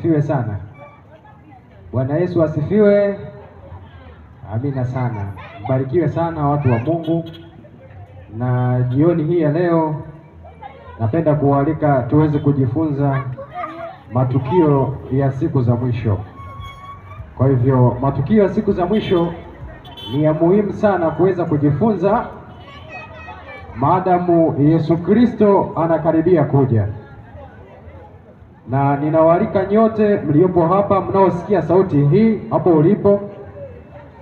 asifiwe sana. Bwana Yesu asifiwe. Amina sana. Mbarikiwe sana watu wa Mungu. Na jioni hii ya leo napenda kualika tuweze kujifunza matukio ya siku za mwisho. Kwa hivyo matukio ya siku za mwisho ni ya muhimu sana kuweza kujifunza, maadamu Yesu Kristo anakaribia kuja. Na ninawaalika nyote mliopo hapa, mnaosikia sauti hii hapo ulipo,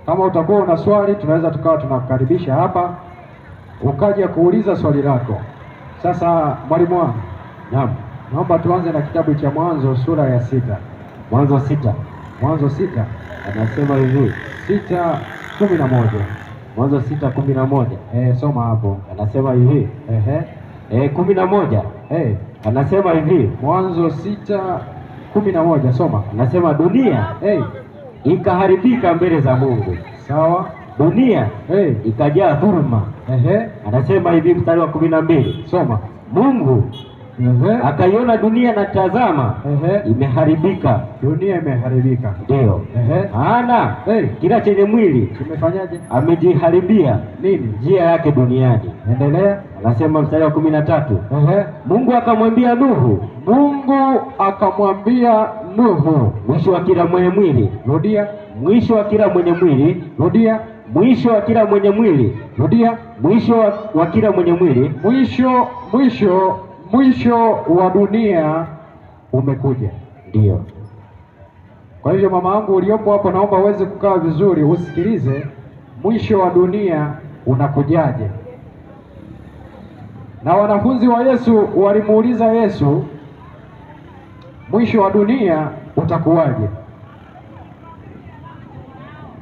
kama utakuwa una swali tunaweza tukawa tunakukaribisha hapa ukaja kuuliza swali lako. Sasa mwalimu wangu, naam, naomba tuanze na kitabu cha Mwanzo sura ya 6. Mwanzo 6. Mwanzo 6 anasema hivi, 6:11. Mwanzo 6:11. Soma hapo. Anasema hivi, 11. Anasema hivi, Mwanzo 6:11, soma. Anasema dunia ikaharibika mbele za Mungu. Sawa. Dunia ikajaa dhuluma. Anasema hivi mstari wa 12. Soma. Mungu akaiona dunia na tazama imeharibika. Dunia imeharibika. Ndio. Maana kila chenye mwili kimefanyaje? Amejiharibia nini? Njia yake duniani. Endelea. Anasema mstari wa 13. Mungu akamwambia Nuhu. Mungu akamwambia Nuhu, mwisho wa kila mwenye mwili. Rudia. Mwisho wa kila mwenye mwili. Rudia. Mwisho wa kila mwenye mwili. Rudia. Mwisho wa kila mwenye mwili. Mwisho wa dunia umekuja. Ndio. Kwa hivyo mama yangu uliopo hapo, naomba uweze kukaa vizuri usikilize, mwisho wa dunia unakujaje. Na wanafunzi wa Yesu walimuuliza Yesu, mwisho wa dunia utakuwaje?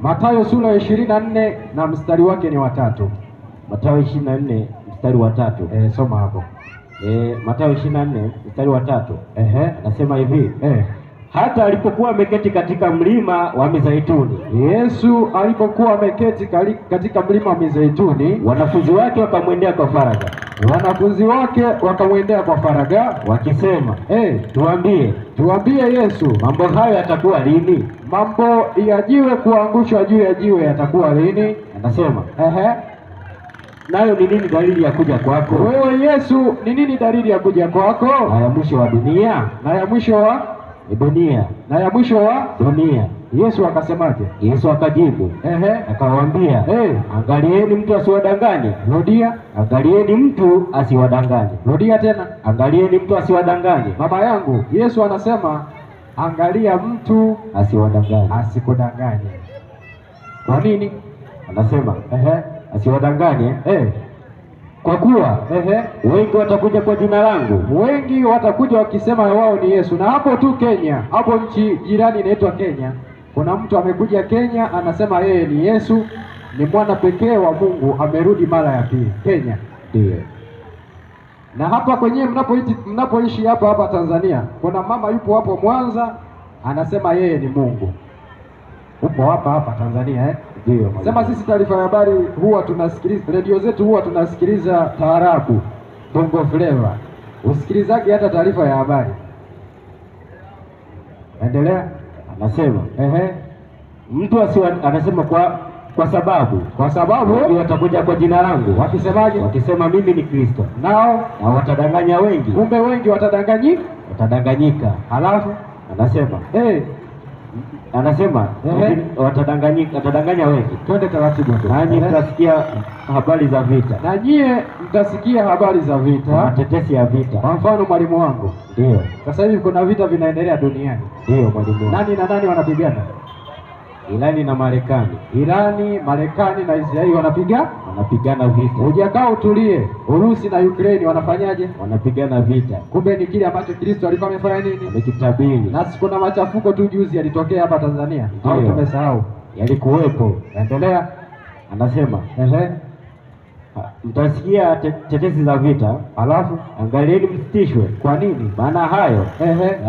Mathayo sura ya 24 na mstari wake ni 3. Mathayo 24 mstari wa 3. Soma hapo. Mathayo 24 mstari wa 3. Anasema hivi, hata alipokuwa ameketi katika mlima wa Mizeituni. Yesu alipokuwa ameketi katika mlima wa Mizeituni, wanafunzi wake wakamwendea kwa faragha. Wanafunzi wake wakamwendea kwa faragha wakisema, tuambie Yesu, mambo hayo yatakuwa lini? Mambo ya jiwe kuangushwa juu ya jiwe yatakuwa lini? Anasema, nayo ni nini dalili ya kuja kwako? Wewe Yesu, ni nini dalili ya kuja kwako? Na ya mwisho wa dunia. Na ya mwisho wa dunia. Na ya mwisho wa dunia. Yesu akasemaje? Yesu akajibu, akawaambia, angalieni mtu asiwadanganye. Rudia. Angalieni mtu asiwadanganye. Rudia tena. Angalieni mtu asiwadanganye. Mama yangu, Yesu anasema angalia mtu asiwadanganye, asikudanganye. Kwa nini? Anasema asiwadanganye kwa kuwa wengi watakuja kwa jina langu. Wengi watakuja wakisema wao ni Yesu. Na hapo tu Kenya, hapo nchi jirani inaitwa Kenya, kuna mtu amekuja Kenya anasema yeye ni Yesu, ni mwana pekee wa Mungu, amerudi mara ya pili Kenya. Ndio. Na hapa kwenyewe mnapoishi hapa Tanzania, kuna mama yupo hapo Mwanza anasema yeye ni Mungu. Upo hapa Tanzania Ndio. Sema sisi taarifa ya habari huwa tunasikiliza, redio zetu huwa tunasikiliza taarabu, Bongo Flava. Usikilizaje hata taarifa ya habari? Endelea. Anasema mtu anasema kwa sababu wengi watakuja kwa jina langu. Wakisemaje? Wakisema mimi ni Kristo. Na watadanganya wengi. Kumbe wengi watadanganyika. Halafu anasema watadanganya wengi. Twende taratibu. Nanyi mtasikia habari za vita. Na nyie mtasikia habari za vita. Tetesi ya vita. Kwa mfano mwalimu wangu. Ndio. Sasa hivi kuna vita vinaendelea duniani. Ndio mwalimu. Nani na nani wanapigana? Irani na Marekani. Irani, Marekani na Israeli wanapigana vita. Hujakaa utulie. Urusi na Ukraine wanafanyaje? Wanapigana vita. Kumbe ni kile ambacho Kristo alikuwa amefanya nini? Amekitabiri. Na kuna machafuko tu juzi yalitokea hapa Tanzania. Au tumesahau? Yalikuwepo. Endelea. Anasema, mtasikia tetesi za vita, alafu angalieni msitishwe. Kwa nini? Maana hayo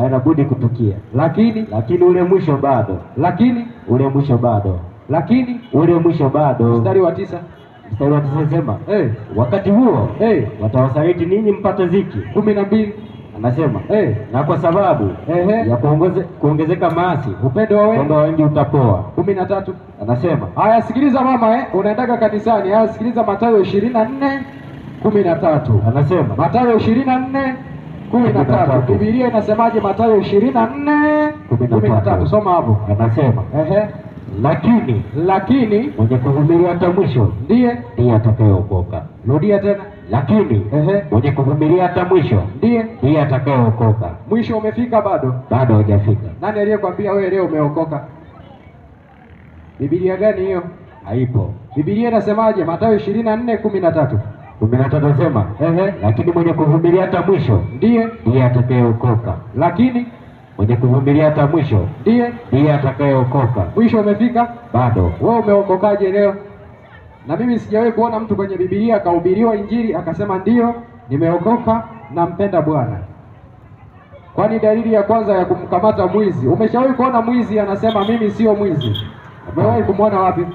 yanabudi kutukia. Lakini ule mwisho bado. Mstari wa 9. Mstari wa 9 sema, wakati huo watawasaliti ninyi mpate dhiki. 12. Anasema na kwa sababu ya kuongezeka maasi, upendo wa wengi utapoa. 13 anasema haya, sikiliza mama, unaendaga kanisani. Haya, sikiliza Mathayo 24:13. Anasema Mathayo 24:13. Biblia inasemaje? Mathayo 24:13. Soma hapo. Anasema lakini mwenye kuvumilia hata mwisho ndiye atakayeokoka. Rudia tena. Lakini mwenye kuvumilia hata mwisho ndiye atakayeokoka. Mwisho umefika? Bado hujafika. Nani aliyekwambia wewe leo umeokoka? Biblia gani hiyo? Haipo. Biblia inasemaje? Mathayo 24:13. 13 nasema lakini mwenye kuvumilia hata mwisho ndiye atakayeokoka. Lakini mwenye kuvumilia hata mwisho ndiye atakayeokoka. Mwisho umefika? Bado. Wewe umeokokaje leo? Na mimi sijawahi kuona mtu kwenye Biblia akahubiriwa injili akasema ndio nimeokoka, nampenda Bwana. Kwani dalili ya kwanza ya kumkamata mwizi, umeshawahi kuona mwizi anasema mimi sio mwizi? Umewahi kumwona wapi?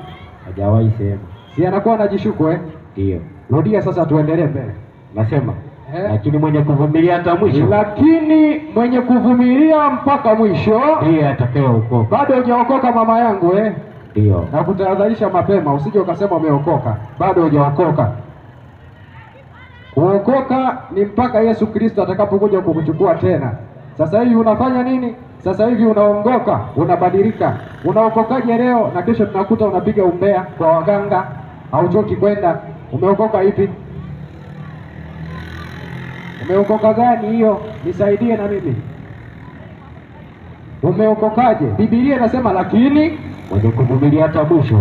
Hajawahi sema. Si anakuwa anajishuku Ndio. Rudia sasa, tuendelee mbele. Nasema lakini mwenye kuvumilia hata mwisho, lakini mwenye kuvumilia mpaka mwisho ndiye atakayeokoka. Bado hujaokoka mama yangu Ndio. Na kutahadharisha mapema, usije ukasema umeokoka. Bado hujaokoka. Kuokoka ni mpaka Yesu Kristo atakapokuja kukuchukua tena. Sasa hivi unafanya nini? Sasa hivi unaongoka, unabadilika. Unaokokaje leo na kesho tunakuta unapiga umbea kwa waganga, hauchoki kwenda? Umeokoka ipi? Umeokoka gani hiyo? Nisaidie na mimi. Umeokokaje? Biblia inasema lakini mwenye kuvumilia hata mwisho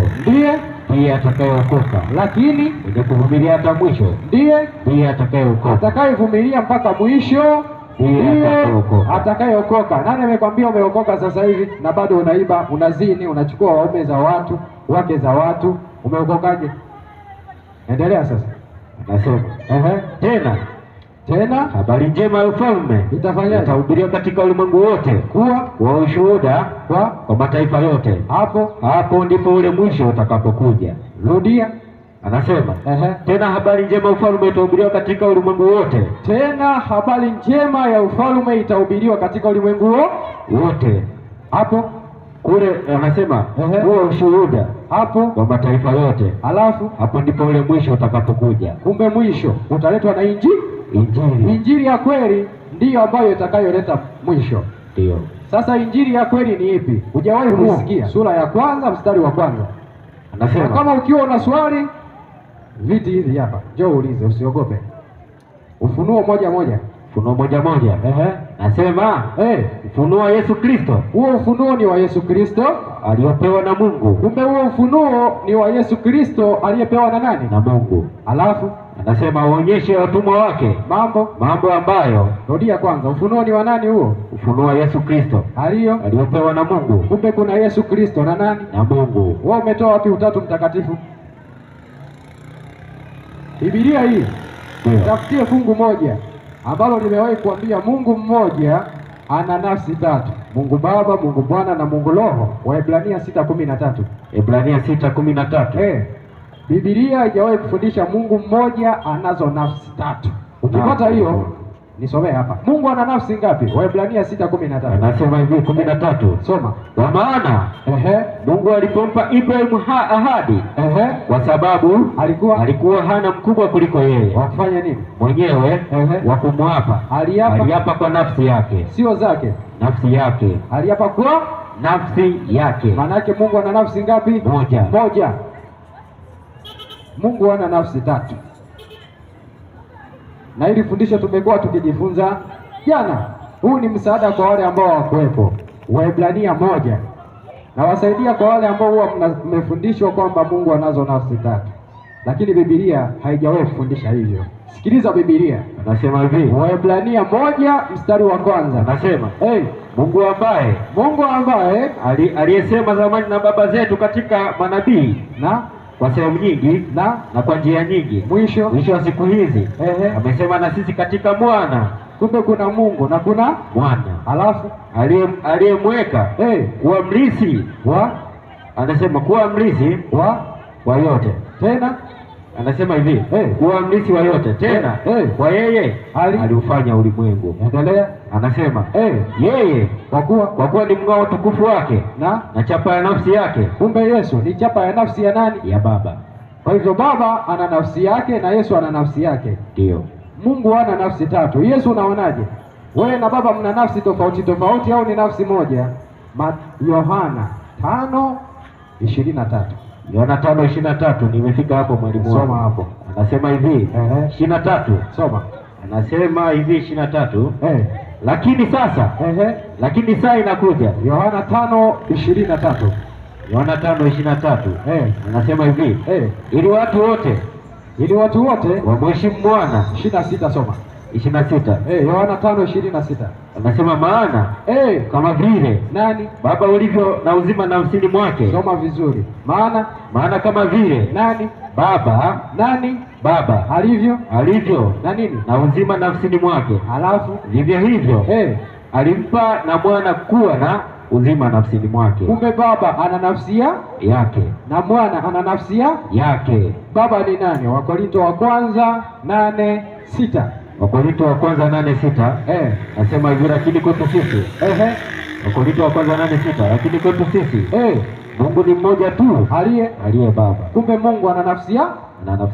ndiye atakayeokoka. Lakini mwenye kuvumilia hata mwisho ndiye atakayeokoka. Atakayevumilia mpaka mwisho ndiye atakayeokoka. Nani amekwambia umeokoka sasa hivi na bado unaiba, unazini, unachukua waume za watu, wake za watu? Umeokokaje? Endelea sasa. Anasema tena habari njema ya ufalme itahubiriwa katika ulimwengu wote kuwa ushuhuda kwa mataifa yote. Hapo ndipo ule mwisho utakapokuja. Rudia. Anasema tena habari njema ya ufalme itahubiriwa katika ulimwengu wote. Tena habari njema ya ufalme itahubiriwa katika ulimwengu wote. Hapo kule anasema huo ushuhuda kwa mataifa yote. Alafu hapo ndipo ule mwisho utakapokuja. Kumbe mwisho utaletwa na Injili ya kweli ndiyo ambayo itakayoleta mwisho. Ndio. Sasa injili ya kweli ni ipi? Hujawahi kusikia? Sura ya 1 mstari wa 1. Anasema kama ukiwa una swali, viti hivi hapa, njoo uulize, usiogope. Ufunuo 1:1. Ufunuo 1:1. Nasema ufunuo wa Yesu Kristo. Huo ufunuo ni wa Yesu Kristo aliyopewa na Mungu. Kumbe huo ufunuo ni wa Yesu Kristo aliyepewa na nani? Na Mungu. Alafu anasema waonyeshe watumwa wake mambo ambayo. Rudia kwanza. Ufunuo ni wa nani huo? Ufunuo wa Yesu Kristo aliyopewa na Mungu. Kumbe kuna Yesu Kristo na nani? Na Mungu. Wewe umetoa wapi Utatu Mtakatifu? Biblia hii tafutie fungu moja ambalo nimewahi kuambia Mungu mmoja ana nafsi tatu: Mungu Baba, Mungu Bwana na Mungu Roho. Waebrania 6:13. Ebrania 6:13. Biblia haijawahi kufundisha Mungu mmoja anazo nafsi tatu. Ukipata hiyo nisomee hapa. Mungu ana nafsi ngapi? Waebrania 6:13. Anasema hivi 13. Soma. Kwa maana Mungu alipompa Ibrahimu ahadi kwa sababu alikuwa hana mkubwa kuliko yeye wa kufanya nini mwenyewe wa kumwapa. Aliapa kwa nafsi yake, sio zake, nafsi yake. Aliapa kwa nafsi yake. Maana yake Mungu ana nafsi ngapi? Moja. Mungu ana nafsi tatu. Na hili fundisho tumekuwa tukijifunza jana. Huu ni msaada kwa wale ambao hawakuwepo. Waebrania 1. Na wasaidia kwa wale ambao huwa mmefundishwa kwamba Mungu anazo nafsi tatu. Lakini Biblia haijawahi kufundisha hivyo. Sikiliza Biblia. Anasema hivi. Waebrania 1 mstari wa 1. Anasema, Mungu ambaye aliyesema zamani na baba zetu katika manabii na kwa sehemu nyingi na kwa njia nyingi, mwisho wa siku hizi amesema na sisi katika mwana. Kumbe kuna Mungu na kuna mwana, alafu aliyemweka kuwa mrithi anasema kuwa mrithi wa yote. anasema hivi kuwa mlisi wa yote tena kwa yeye aliufanya ulimwengu. Endelea. Anasema yeye kwa kuwa ni mng'ao utukufu wake na chapa ya nafsi yake. Kumbe Yesu ni chapa ya nafsi ya nani? Ya Baba. Kwa hivyo Baba ana nafsi yake na Yesu ana nafsi yake. Ndio. Mungu hana nafsi tatu. Yesu unaonaje? Wewe na Baba mna nafsi tofauti tofauti au ni nafsi moja? Yohana 5:23. Yohana 5:23, nimefika hapo mwalimu wangu. Soma hapo. Anasema hivi 23. Soma. Anasema hivi 23. Lakini sasa lakini saa inakuja. Yohana 5:23. Yohana 5:23. Anasema hivi ili watu wote wamheshimu mwana. 26 soma. 26. Yohana 5:26. Anasema maana kama vile nani? Baba ulivyo na uzima nafsini mwake. Soma vizuri. Maana kama vile nani? Baba nani? Baba alivyo na nini? Na uzima nafsini mwake. Halafu vivyo hivyo alimpa na mwana kuwa na uzima nafsini mwake. Kumbe Baba ana nafsi yake na mwana ana nafsi yake. Baba ni nani? Wakorinto wa kwanza 8:6. Wakorinto wa kwanza 8:6. Nasema hivi lakini kwetu sisi. Wakorinto wa kwanza 8:6. Lakini kwetu sisi Mungu ni mmoja tu aliye Baba. Kumbe Mungu ana nafsi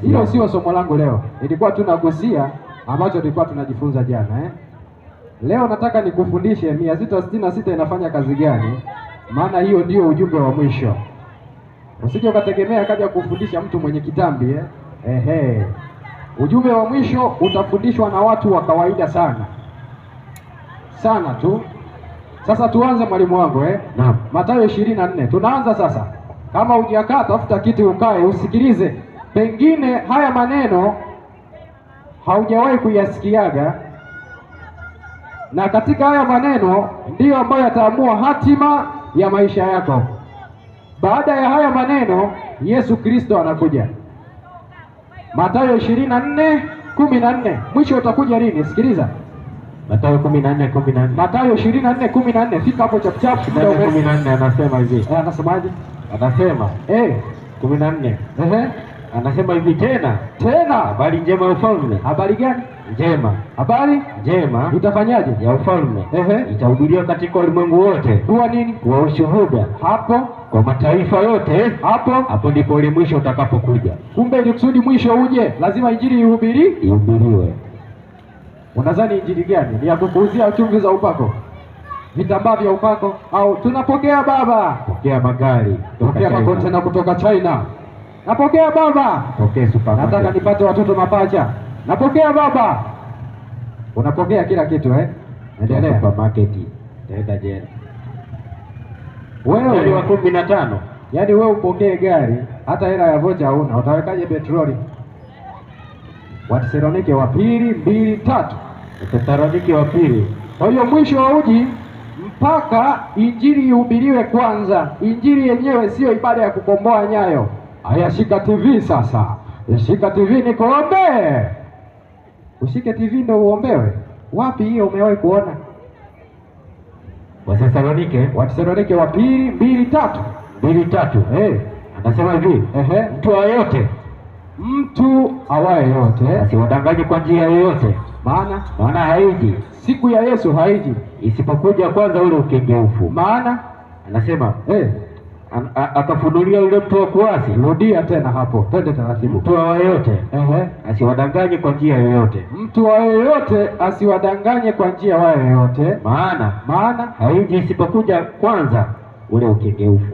Hilo sio somo langu leo. Ilikuwa tunagusia ambacho tulikuwa tunajifunza jana Leo nataka nikufundishe 666 inafanya kazi gani, maana hiyo ndio ujumbe wa mwisho. Usije ukategemea kaja kufundisha mtu mwenye kitambi Ujumbe wa mwisho utafundishwa na watu wa kawaida sana tu. Sasa tuanze mwalimu wangu Naam. Mathayo 24. Tunaanza sasa. Kama hujakaa tafuta kiti ukae usikilize. Pengine haya maneno haujawahi kuyasikiaga. Na katika haya maneno ndiyo ambayo yataamua hatima ya maisha yako. Baada ya haya maneno Yesu Kristo anakuja. Mathayo 24:14. Mwisho utakuja lini? Sikiliza. Mathayo 14:14. Mathayo 24:14. Fika hapo chap chap. 14 anasema hivi. Anasemaje? Anasema 14. Anasema hivi tena habari njema ya ufalme. Habari gani njema? Habari njema itafanyaje? Ya ufalme itahubiriwa katika ulimwengu wote. Kuwa nini? Kuwa ushuhuda hapo kwa mataifa yote. Hapo ndipo ule mwisho utakapokuja. Kumbe ili kusudi mwisho uje lazima injili ihubiriwe. Unadhani injili gani? Ni ya kukuuzia chumvi za upako, vitambaa vya upako, au tunapokea Baba? Pokea magari, pokea makontena kutoka China. Napokea Baba. Pokea supermarket. Nataka nipate watoto mapacha. Napokea Baba. Unapokea kila kitu Endelea. Supermarket. Taenda jela. Wewe wa 15. Yaani wewe upokee gari, hata hela ya vocha huna, utawekaje petroli? Wathesalonike wa pili 2:3. Wathesalonike wa pili. Kwa hiyo mwisho wa uji mpaka injili ihubiriwe kwanza. Injili yenyewe sio ibada ya kukomboa nyayo. Haya, shika TV sasa. Shika TV nikuombe. Ushike TV ndio uombewe. Wapi hiyo umewahi kuona? Wathesalonike wa pili 2:3. 2:3. Anasema hivi, mtu awaye yote asiwadanganye kwa njia yoyote, maana haiji siku ya Yesu, haiji isipokuja kwanza ule ukengeufu. Maana anasema akafunulia yule mtu wa kuasi. Rudia tena hapo, twende taratibu. Mtu awaye yote asiwadanganye kwa njia yoyote. Mtu awaye yote asiwadanganye kwa njia yoyote, maana haiji isipokuja kwanza ule ukengeufu.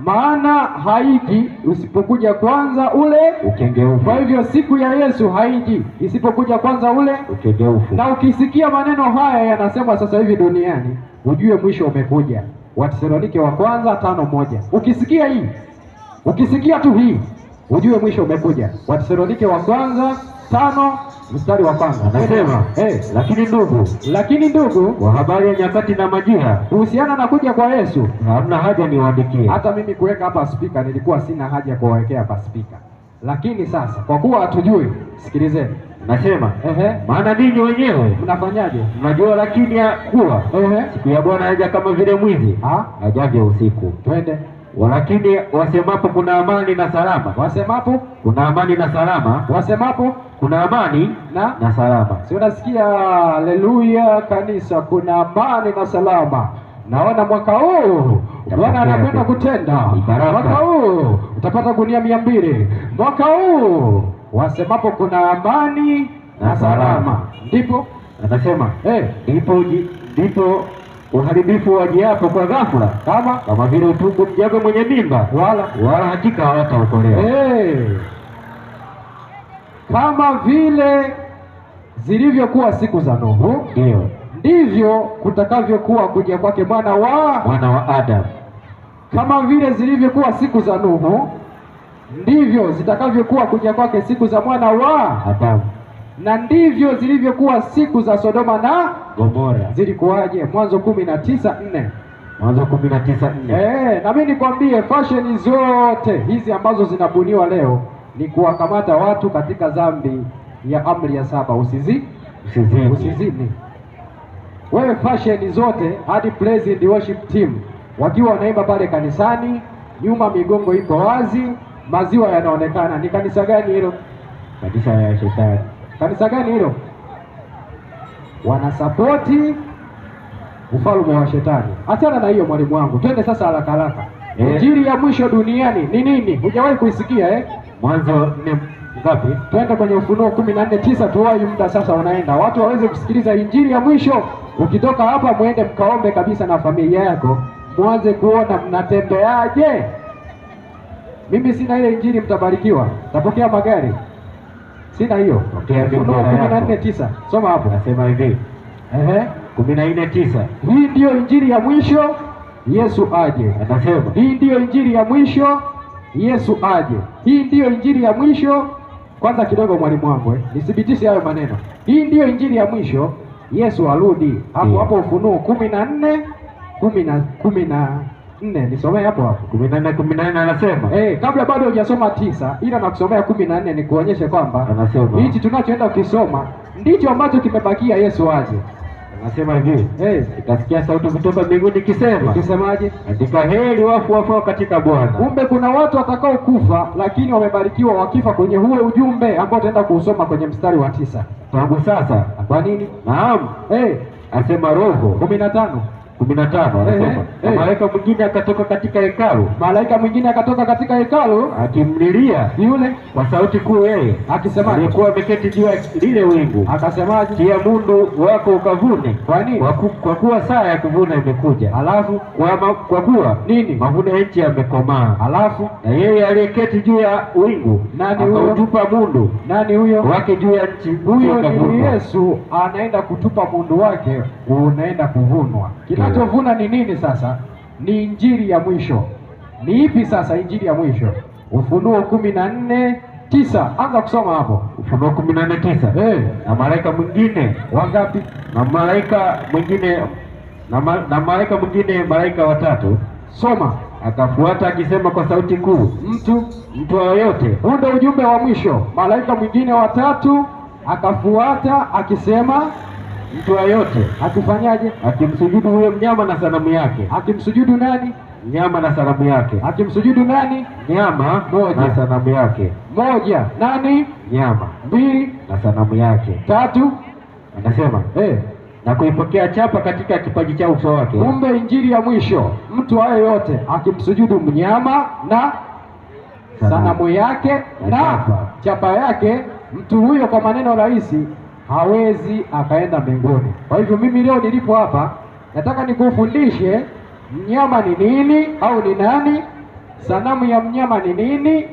Maana haiji usipokuja kwanza ule ukengeufu. Kwa hivyo siku ya Yesu haiji isipokuja kwanza ule ukengeufu. Na ukisikia maneno haya yanasema sasa hivi duniani, ujue mwisho umekuja. Wathesalonike wa kwanza 5:1. Ukisikia tu hii, ujue mwisho umekuja. Wathesalonike wa kwanza 5 mstari wa kwanza. Anasema lakini ndugu, kwa habari ya nyakati na majira, kuhusiana na kuja kwa Yesu, hamna haja niwaandikie. Hata mimi kuweka hapa speaker nilikuwa sina haja kuwawekea hapa speaker. Lakini sasa kwa kuwa hatujui, sikilizeni. Nasema maana ninyi wenyewe mnafanyaje? Mnajua lakini ya kuwa siku ya Bwana haja kama vile mwizi ajavyo usiku. Twende. Walakini wasemapo kuna amani na salama. Wasemapo kuna amani na salama. Wasemapo kuna amani na salama. Si unasikia? Haleluya kanisa, kuna amani na salama. Naona mwaka huu Bwana anakwenda kutenda. Mwaka huu utapata gunia 200. Mwaka huu wasemapo kuna amani na salama. Ndipo anasema ndipo uharibifu wajiapo kwa ghafla, kama vile utungu mjane mwenye mimba, wala hakika hawataokolewa. Kama vile zilivyokuwa siku za Nuhu, ndivyo kutakavyokuwa kuja kwake mwana wa Adamu. Kama vile zilivyokuwa siku za Nuhu, ndivyo zitakavyokuwa kuja kwake siku za mwana wa Adamu. Na ndivyo zilivyokuwa siku za Sodoma na Gomora. Zilikuwaje? Mwanzo 19:4. Mwanzo 19:4. Na mimi nikwambie, fashion zote hizi ambazo zinabuniwa leo ni kuwakamata watu katika dhambi ya amri ya 7, usizini. Wewe fashion zote, hadi praise and worship team wakiwa wanaimba pale kanisani, nyuma migongo iko wazi, maziwa yanaonekana. Ni kanisa gani hilo? Kanisa ya Shetani. Kanisa gani hilo? Wanasapoti ufalme wa Shetani. Achana na hiyo mwalimu wangu, twende sasa haraka haraka. Injili ya mwisho duniani ni nini? Hujawahi kuisikia Mwanzo 4 ngapi? Twende kwenye Ufunuo 14:9, tuwahi muda sasa unaenda. Watu waweze kusikiliza injili ya mwisho. Ukitoka hapa muende mkaombe kabisa na familia yako, mwanze kuona mnatembeaje. Mimi sina ile injili, mtabarikiwa. Tapokea magari. Sina hiyo. Ufunuo 14:9. Soma hapo. Nasema hivi. 14:9. Hii ndiyo injili ya mwisho, Yesu aje. Anasema hii ndiyo injili ya mwisho, Yesu aje. Hii ndiyo injili ya mwisho. Kwanza kidogo mwalimu wangu, nithibitishe hayo maneno. Hii ndiyo injili ya mwisho, Yesu arudi. Hapo Ufunuo 14:14. Nisomee hapo 14:14 anasema. Kabla bado hujasoma 9, ila nakusomea 14 ni kuonyeshe kwamba anasema hichi tunachoenda kusoma ndicho ambacho kimebakia, Yesu aje. Anasema hivi, nikasikia sauti kutoka mbinguni ikisema. Ikisemaje? Andika, heri wafu wafao katika Bwana. Kumbe kuna watu watakao kufa, lakini wamebarikiwa wakifa kwenye huo ujumbe ambao tutaenda kuusoma kwenye mstari wa 9. Tangu sasa. Kwa nini? Naam. Asema Roho. 15 anasema malaika mwingine akatoka katika hekalu. Malaika mwingine akatoka katika hekalu akimlilia yule kwa sauti kuu, yeye akisema, alikuwa ameketi juu ya lile wingu. Akasemaje? Tia mundu wako ukavune. Kwa nini? Kwa kuwa saa ya kuvuna imekuja. Alafu kwa kuwa nini? Mavuno ya nchi yamekomaa. Alafu na yeye aliyeketi juu ya wingu, nani huyo? Akautupa mundu. Nani huyo? Wake juu ya nchi. Huyo ni Yesu, anaenda kutupa mundu wake, unaenda kuvunwa. Kinachovuna ni nini sasa? Ni injili ya mwisho. Ni ipi sasa injili ya mwisho? Ufunuo 14:9. Anza kusoma hapo. Ufunuo 14:9. Na malaika mwingine wangapi? Na malaika mwingine malaika watatu. Soma. Akafuata akisema kwa sauti kuu, mtu yoyote. Huu ndio ujumbe wa mwisho. Malaika mwingine watatu akafuata akisema, mtu yoyote akifanyaje? Akimsujudu huyo mnyama na sanamu yake. Akimsujudu nani? Mnyama na sanamu yake. Akimsujudu nani? Mnyama na sanamu yake. Moja, nani? Mnyama. 2, na sanamu yake. 3, anasema na kuipokea chapa katika kipaji cha uso wake. Kumbe injili ya mwisho, mtu hayo yote akimsujudu mnyama na sanamu yake na chapa yake, mtu huyo kwa maneno rahisi hawezi akaenda mbinguni. Kwa hivyo mimi leo nilipo hapa nataka nikufundishe mnyama ni nini au ni nani, sanamu ya mnyama ni nini,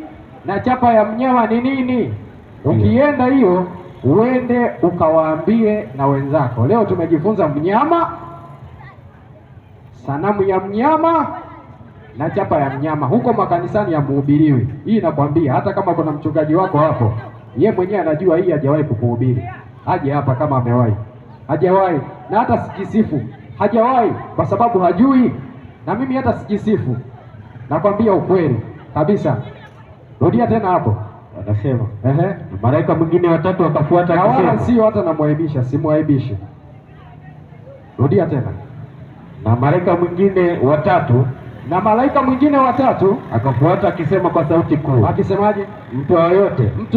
na chapa ya mnyama ni nini. Ukienda hiyo uende ukawaambie na wenzako. Leo tumejifunza mnyama, sanamu ya mnyama na chapa ya mnyama. Huko makanisani ya muhubiriwi. Hii nakwambia, hata kama kuna mchungaji wako hapo, ye mwenyewe anajua hii hajawahi kukuhubiri. Aje hapa kama amewahi. Hajawahi. Na hata sikisifu. Hajawahi kwa sababu hajui. Na mimi hata sikisifu. Nakwambia ukweli kabisa. Rudia tena hapo. Anasema malaika mwingine watatu wakafuata akisema. Wala sio hata namwaibisha, simwaibishi. Rudia tena. Na malaika mwingine watatu Na malaika mwingine wa tatu akafuata akisema kwa sauti kuu. Akisemaje? Mtu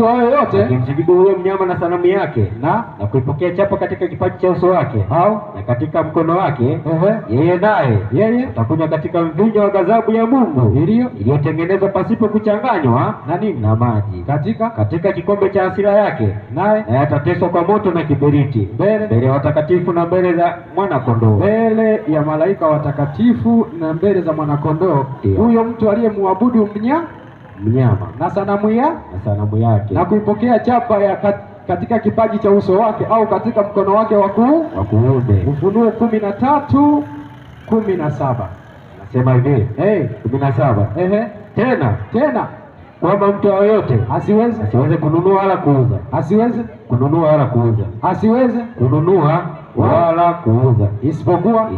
yoyote akimsujudu huyo mnyama na sanamu yake na kuipokea chapa katika kipaji cha uso wake au na katika mkono wake, yeye naye atakunywa katika mvinyo wa ghadhabu ya Mungu iliyotengenezwa pasipo kuchanganywa na nini? Na maji, katika kikombe cha hasira yake, naye atateswa kwa moto na kiberiti mbele ya watakatifu na mbele za mwana kondoo, mbele ya malaika watakatifu na mbele za mwana kondoo. Huyo mtu aliyemwabudu mnyama na sanamu yake na kuipokea chapa ya katika kipaji cha uso wake au katika mkono wake wa kuume. Ufunuo 13:17 nasema hivi 17 tena kwamba mtu yoyote asiweze kununua wala kuuza, isipokuwa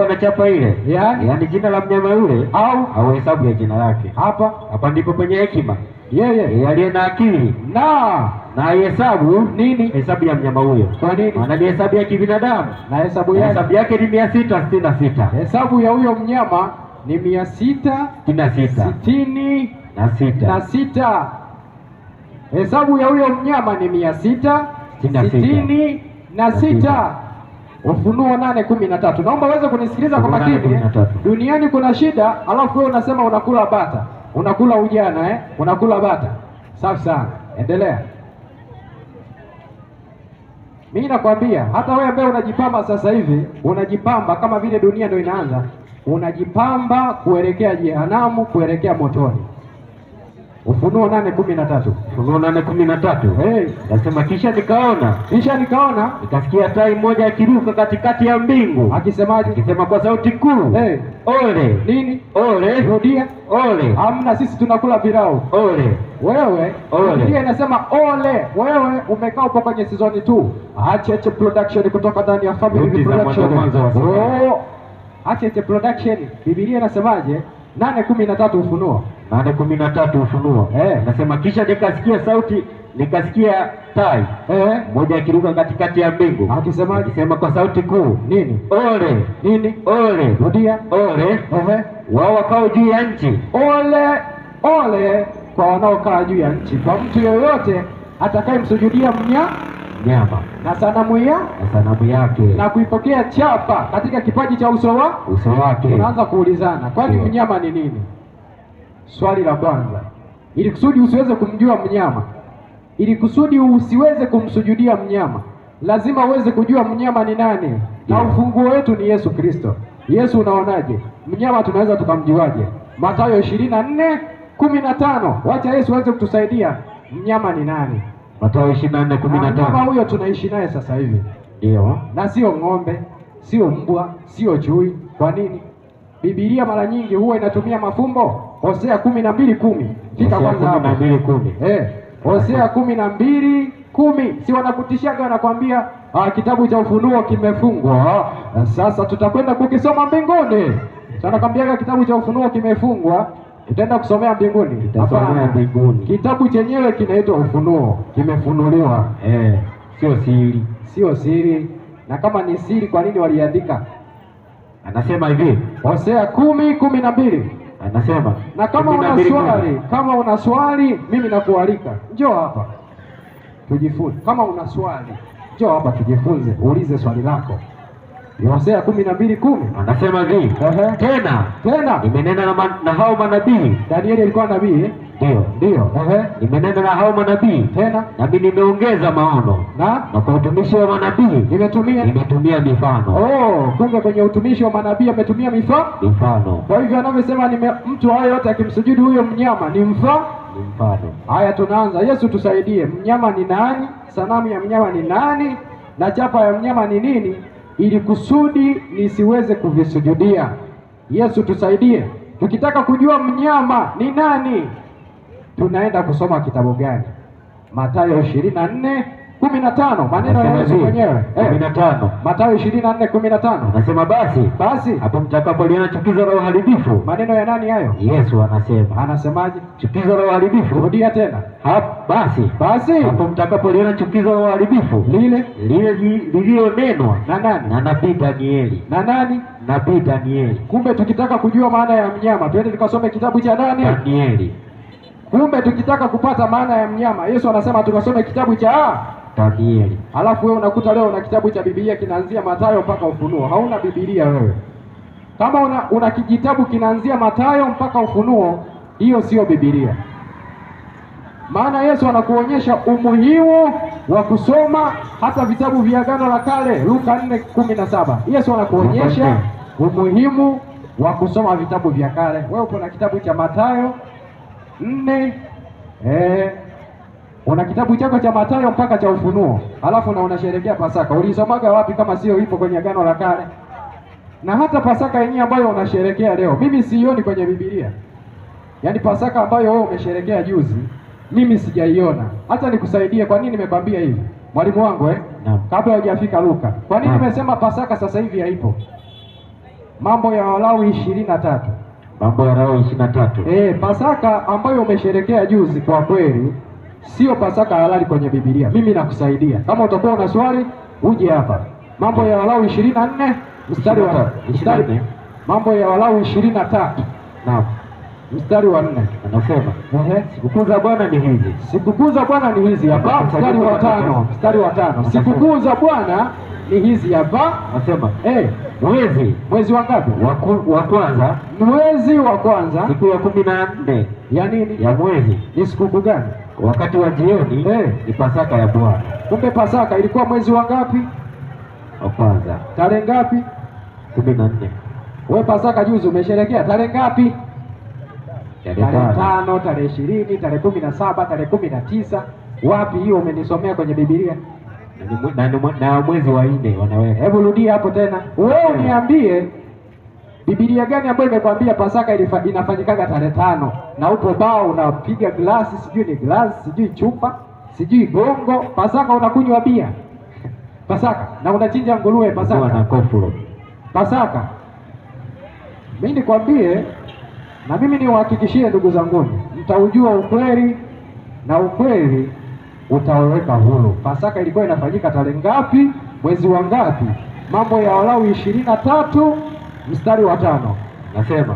na chapa ile, yaani jina la mnyama yule au hesabu ya jina lake. Hapa ndipo penye hekima. Yeye aliye na akili na hesabu nini? Hesabu ya mnyama huyo. Kwa nini? Maana ni hesabu ya kibinadamu na hesabu yake ni 666. Hesabu ya huyo mnyama ni 666. Hesabu ya huyo mnyama ni 666. Ufunuo 8:13. Naomba uweze kunisikiliza kwa makini. Duniani kuna shida, alafu wewe unasema unakula bata, unakula ujana, unakula bata. Safi sana, endelea. Mimi nakwambia hata wewe ambaye unajipamba sasa hivi, unajipamba kama vile dunia ndio inaanza, unajipamba kuelekea jehanamu, kuelekea motoni. Ufunuo 8:13. Ufunuo 8:13. Nasema kisha nikaona nikasikia tai moja akiruka katikati ya mbingu. Akisemaje? Akisema kwa sauti kuu. Ole. Nini? Ole. Rudia. Ole. Hamna, sisi tunakula pilau. Ole. Wewe, Biblia inasema ole. Wewe umekaa upo kwenye season 2. Acheche production kutoka ndani ya Family Production. Acheche production. Biblia inasemaje? 8:13 Ufunuo. 8:13 Ufunuo. Nasema kisha nikasikia tai moja akiruka katikati ya mbingu. Akisema kwa sauti kuu. Nini? Ole. Nini? Ole. Rudia. Ole. Wao wakao juu ya nchi. Ole kwa wanaokaa juu ya nchi, kwa mtu yoyote atakayemsujudia mnyama na sanamu yake na kuipokea chapa katika kipaji cha uso wake. Unaanza kuulizana, kwani mnyama ni nini? Swali la kwanza, ili kusudi usiweze kumjua mnyama, ili kusudi usiweze kumsujudia mnyama, lazima uweze kujua mnyama ni nani. Na ufunguo wetu ni Yesu Kristo. Yesu, unaonaje? Mnyama tunaweza tukamjuaje? Mathayo 24:15. Wacha Yesu aweze kutusaidia. Mnyama ni nani? Mathayo 24:15. Mnyama huyo tunaishi naye sasa hivi. Ndio. Na sio ng'ombe, sio mbwa, sio chui. Kwa nini? Biblia mara nyingi huwa inatumia mafumbo. Hosea 12:10. Fika kwanza hapo. 12:10. Hosea 12:10. Si wanakutishaga wanakwambia kitabu cha Ufunuo kimefungwa. Sasa tutakwenda kukisoma mbinguni. Sasa nakwambiaga kitabu cha Ufunuo kimefungwa. Utaenda kusomea mbinguni. Tutasomea mbinguni. Kitabu chenyewe kinaitwa Ufunuo, kimefunuliwa. Sio siri. Na kama ni siri, kwa nini waliandika? Anasema hivi, Hosea 10:12. Anasema, na kama una swali, mimi nakualika, njoo hapa tujifunze. Kama una swali, njoo hapa tujifunze, uulize swali lako. Hosea 12:10. Anasema hivi, tena nimenena na hao manabii. Danieli alikuwa nabii. Ndio. Nimenena na hao manabii, tena nami nimeongeza maono, na kwa utumishi wa manabii nimetumia mifano. Kumbe kwenye utumishi wa manabii ametumia mifano. Kwa hivyo anavyosema mtu hayo yote akimsujudu huyo mnyama ni mfano. Haya, tunaanza. Yesu tusaidie. Mnyama ni nani? Sanamu ya mnyama ni nani? Na chapa ya mnyama ni nini? Ili kusudi nisiweze kuvisujudia. Yesu tusaidie. Tukitaka kujua mnyama ni nani, tunaenda kusoma kitabu gani? Mathayo 15 maneno ya Yesu mwenyewe. 15 Mathayo 24:15 anasema basi hapo mtakapoliona chukizo la uharibifu. Maneno ya nani hayo? Yesu anasema. Anasemaje? Chukizo la uharibifu. Rudia tena. Basi hapo mtakapoliona chukizo la uharibifu lile lililonenwa na nani? Na nabii Danieli. Na nani? Nabii Danieli. Kumbe tukitaka kujua maana ya mnyama twende tukasome kitabu cha Danieli. Kumbe tukitaka kupata maana ya mnyama Yesu anasema tukasome kitabu cha Danieli. Alafu wewe unakuta leo una kitabu cha Biblia kinaanzia Mathayo mpaka Ufunuo. Hauna Biblia wewe. Kama una kijitabu kinaanzia Mathayo mpaka Ufunuo, hiyo sio Biblia. Maana Yesu anakuonyesha umuhimu wa kusoma hata vitabu vya Agano la Kale. Luka 4:17. Yesu anakuonyesha umuhimu wa kusoma vitabu vya kale. Wewe upo na kitabu cha Mathayo 4, una kitabu chako cha Mathayo mpaka cha Ufunuo, alafu na unasherehekea Pasaka. Ulisomaga wapi kama sio ipo kwenye Agano la Kale? Na hata Pasaka yenyewe ambayo unasherehekea leo, mimi sioni kwenye Biblia. Yaani Pasaka ambayo wewe umesherehekea juzi, mimi sijaiona. Hata nikusaidie kwa nini nimekwambia hivi. Mwalimu wangu kabla hujafika Luka. Kwa nini nimesema Pasaka sasa hivi haipo? Mambo ya Walawi 23. Mambo ya Walawi 23. Pasaka ambayo umesherehekea juzi kwa kweli sio Pasaka halali kwenye Biblia. Mimi nakusaidia. Kama utakuwa una swali, uje hapa. Mambo ya Walawi 24 mstari wa 4. Mambo ya Walawi 23. Naam. Mstari wa 4 anasema sikukuu za Bwana ni hizi. Sikukuu za Bwana ni hizi hapa. Mstari wa 5. Mstari wa 5. Sikukuu za Bwana ni hizi hapa. Anasema mwezi wa ngapi? Wa kwanza. Mwezi wa kwanza. Siku ya 14. Ya nini? Ya mwezi. Ni sikukuu gani? Wakati wa jioni. Ni Pasaka ya Bwana. Kumbe Pasaka ilikuwa mwezi wa ngapi? Wa kwanza. Tarehe ngapi? 14. Wewe Pasaka juzi umesherehekea tarehe ngapi? Tarehe 5, tarehe 20, tarehe 17, tarehe 19. Wapi hiyo umenisomea kwenye Biblia? Na mwezi wa 4 wanaweka. Hebu rudia hapo tena. Wewe uniambie Biblia gani ambayo imekwambia Pasaka inafanyikaga tarehe 5 na upo bao unapiga glasi, sijui ni glasi, sijui chupa, sijui gongo. Pasaka unakunywa bia. Pasaka na unachinja nguruwe Pasaka. Na kofuro. Pasaka. Mimi nikwambie na mimi niwahakikishie ndugu zangu, mtaujua ukweli na ukweli utaweka huru. Pasaka ilikuwa inafanyika tarehe ngapi? Mwezi wa ngapi? Mambo ya Walawi 23 mstari wa 5. Nasema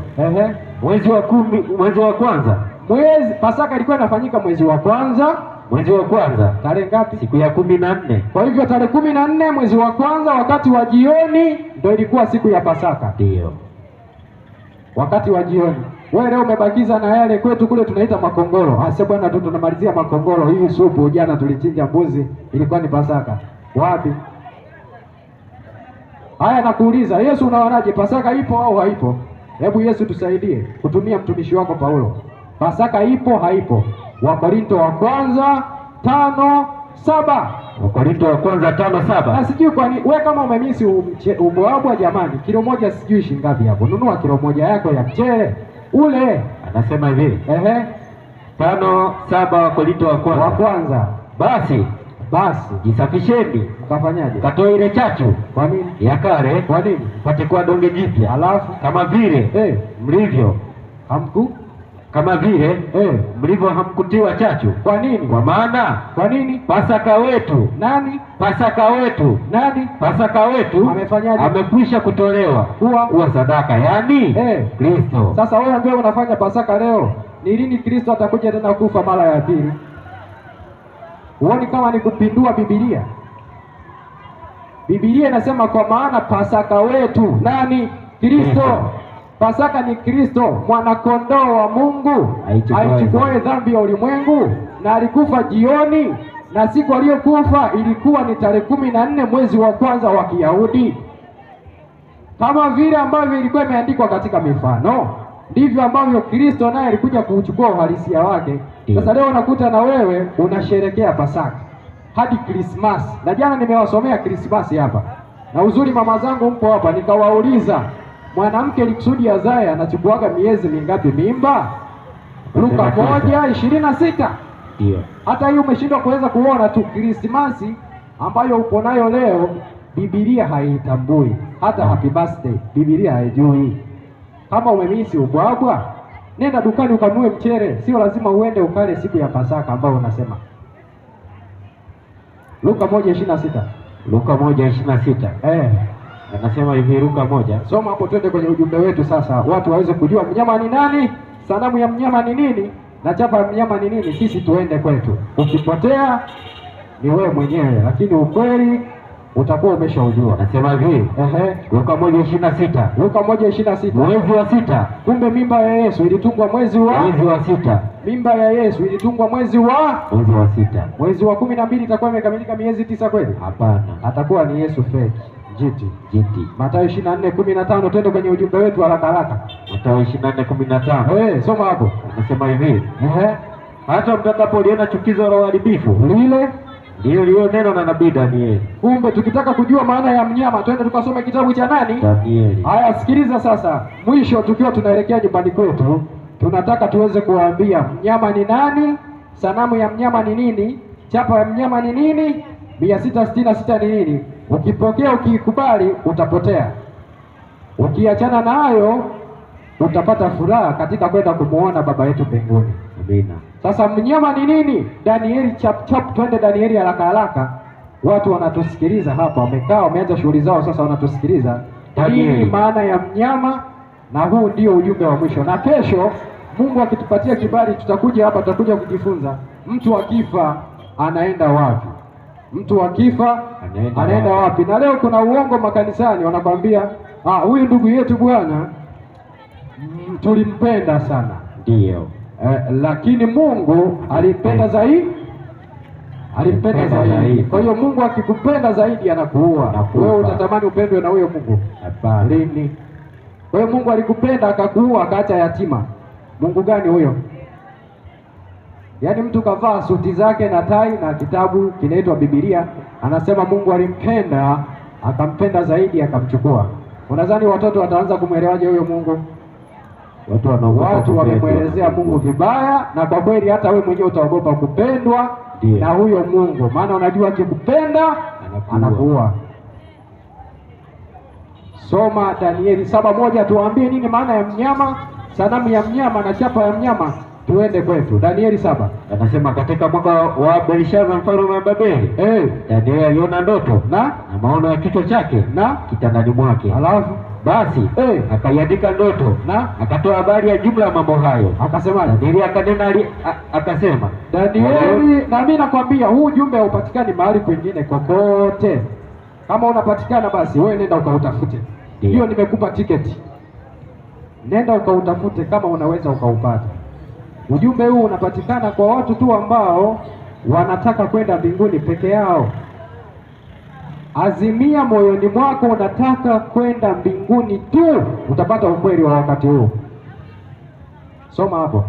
mwezi wa 10, mwezi wa kwanza. Pasaka ilikuwa inafanyika mwezi wa kwanza. Mwezi wa kwanza. Tarehe ngapi? Siku ya 14. Kwa hivyo tarehe 14 mwezi wa kwanza wakati wa jioni ndio ilikuwa siku ya Pasaka. Ndio. Wakati wa jioni. Wewe leo umebakiza na yale kwetu kule tunaita makongoro. Ase bwana tu tunamalizia makongoro. Hii supu jana tulichinja mbuzi, ilikuwa ni Pasaka. Wapi? Haya nakuuliza, Yesu unaonaje, Pasaka ipo au haipo? Hebu Yesu tusaidie kutumia mtumishi wako Paulo. Pasaka ipo haipo? Wakorinto wa kwanza 5:7. Wakorinto wa kwanza 5:7. Na sijui kwa nini wewe kama umemisi ubwabwa jamani, kilo moja sijui shilingi ngapi hapo. Nunua kilo moja yako ya mchele ule. Anasema hivi. 5:7 Wakorinto wa kwanza. Basi jisafisheni. Mkafanyaje? Katoe ile chachu. Kwa nini? Ya kale. Kwa nini? Pate kuwa donge jipya. Alafu kama vile mlivyo mlivyo hamkutiwa chachu. Kwa nini? Kwa maana. Kwa nini? Pasaka wetu. Nani? Pasaka wetu. Nani? Pasaka wetu amefanyaje? Amekwisha kutolewa kuwa sadaka, yaani Kristo. Sasa wewe ndio unafanya Pasaka leo. Ni lini Kristo atakuja tena kufa mara ya pili? Uone kama ni kupindua Biblia. Biblia inasema kwa maana Pasaka wetu nani? Kristo. Pasaka ni Kristo, mwana kondoo wa Mungu aichukuaye dhambi ya ulimwengu, na alikufa jioni, na siku aliyokufa ilikuwa ni tarehe 14 mwezi wa kwanza wa Kiyahudi. Kama vile ambavyo ilikuwa imeandikwa katika mifano, ndivyo ambavyo Kristo naye alikuja kuuchukua uhalisia wake. Sasa leo unakuta na wewe unasherekea Pasaka hadi Krismasi. Na jana nimewasomea Krismasi hapa. Na uzuri mama zangu mpo hapa, nikawauliza mwanamke likusudi azae anachukuaga miezi mingapi mimba? Luka 1:26. Ndio. Hata hiyo umeshindwa kuweza kuona tu Krismasi ambayo upo nayo leo, Biblia haitambui. Hata happy birthday Biblia haijui. Kama umemisi ubwabwa, nenda dukani ukanunue mchere, sio lazima uende ukale siku ya Pasaka ambayo unasema. Luka 1:26. Luka 1:26. Anasema hivi Luka 1. Soma hapo, twende kwenye ujumbe wetu sasa, watu waweze kujua mnyama ni nani, sanamu ya mnyama ni nini, na chapa ya mnyama ni nini, sisi tuende kwetu. Ukipotea ni wewe mwenyewe, lakini ukweli utakuwa umeshaujua. Anasema hivi, Luka 1:26. Luka 1:26. Mwezi wa 6. Kumbe mimba ya Yesu ilitungwa mwezi wa 6. Mimba ya Yesu ilitungwa mwezi wa 6. Mwezi wa 12 itakuwa imekamilika miezi 9 kweli? Hapana. Atakuwa ni Yesu fake. Jiti. Mathayo 24:15. Twende kwenye ujumbe wetu haraka haraka. Mathayo 24:15. Soma hapo. Anasema hivi, hata mtakapoliona chukizo la uharibifu lile ndio lilo neno na nabii Danieli. Kumbe tukitaka kujua maana ya mnyama, twende tukasome kitabu cha nani? Danieli. Haya, sikiliza sasa. Mwisho tukiwa tunaelekea nyumbani kwetu, tunataka tuweze kuwaambia mnyama ni nani, sanamu ya mnyama ni nini, chapa ya mnyama ni nini, 666 ni nini. Ukipokea, ukiikubali, utapotea. Ukiachana nayo, utapata furaha katika kwenda kumuona baba yetu mbinguni. Amina. Sasa mnyama ni nini? Danieli chap, twende Danieli haraka haraka. Watu wanatusikiliza hapa, wamekaa wameanza shughuli zao, sasa wanatusikiliza. Nini maana ya mnyama? Na huu ndio ujumbe wa mwisho. Na kesho Mungu akitupatia kibali, tutakuja hapa, tutakuja kujifunza mtu akifa anaenda wapi. Mtu akifa anaenda wapi? Na leo kuna uongo makanisani, wanakwambia huyu ndugu yetu bwana tulimpenda sana. Ndio. Lakini Mungu alimpenda zaidi. Kwa hiyo Mungu akikupenda zaidi anakuua. Wewe utatamani upendwe na huyo Mungu? Hapana. Lini? Kwa hiyo Mungu alikupenda akakuua, akaacha yatima. Mungu gani huyo? Yaani mtu kavaa suti zake na tai na kitabu kinaitwa Biblia, anasema Mungu alimpenda, akampenda zaidi, akamchukua. Unadhani watoto wataanza kumwelewaje huyo Mungu? Watu wamemwelezea Mungu vibaya, na kwa kweli hata wewe mwenyewe utaogopa kupendwa na huyo Mungu, maana unajua akikupenda anakuua. Soma Danieli 7:1, tuambie nini maana ya mnyama, sanamu ya mnyama na chapa ya mnyama, tuende kwetu. Danieli 7 anasema katika mwaka wa Belshaza mfalme wa Babeli, Danieli aliona ndoto na maono ya kichwa chake na kitandani mwake. Alafu basi akaiandika ndoto na akatoa habari ya jumla ya mambo hayo. Akasema Danieli akanena akasema, Danieli, na mimi nakwambia huu ujumbe haupatikani mahali kwingine kokote. Kama unapatikana basi wewe nenda ukautafute. Hiyo nimekupa tiketi. Nenda ukautafute kama unaweza ukaupata. Ujumbe huu unapatikana kwa watu tu ambao wanataka kwenda mbinguni peke yao. Azimia moyoni mwako unataka kwenda mbinguni tu, utapata ukweli wa wakati huu. Soma hapo.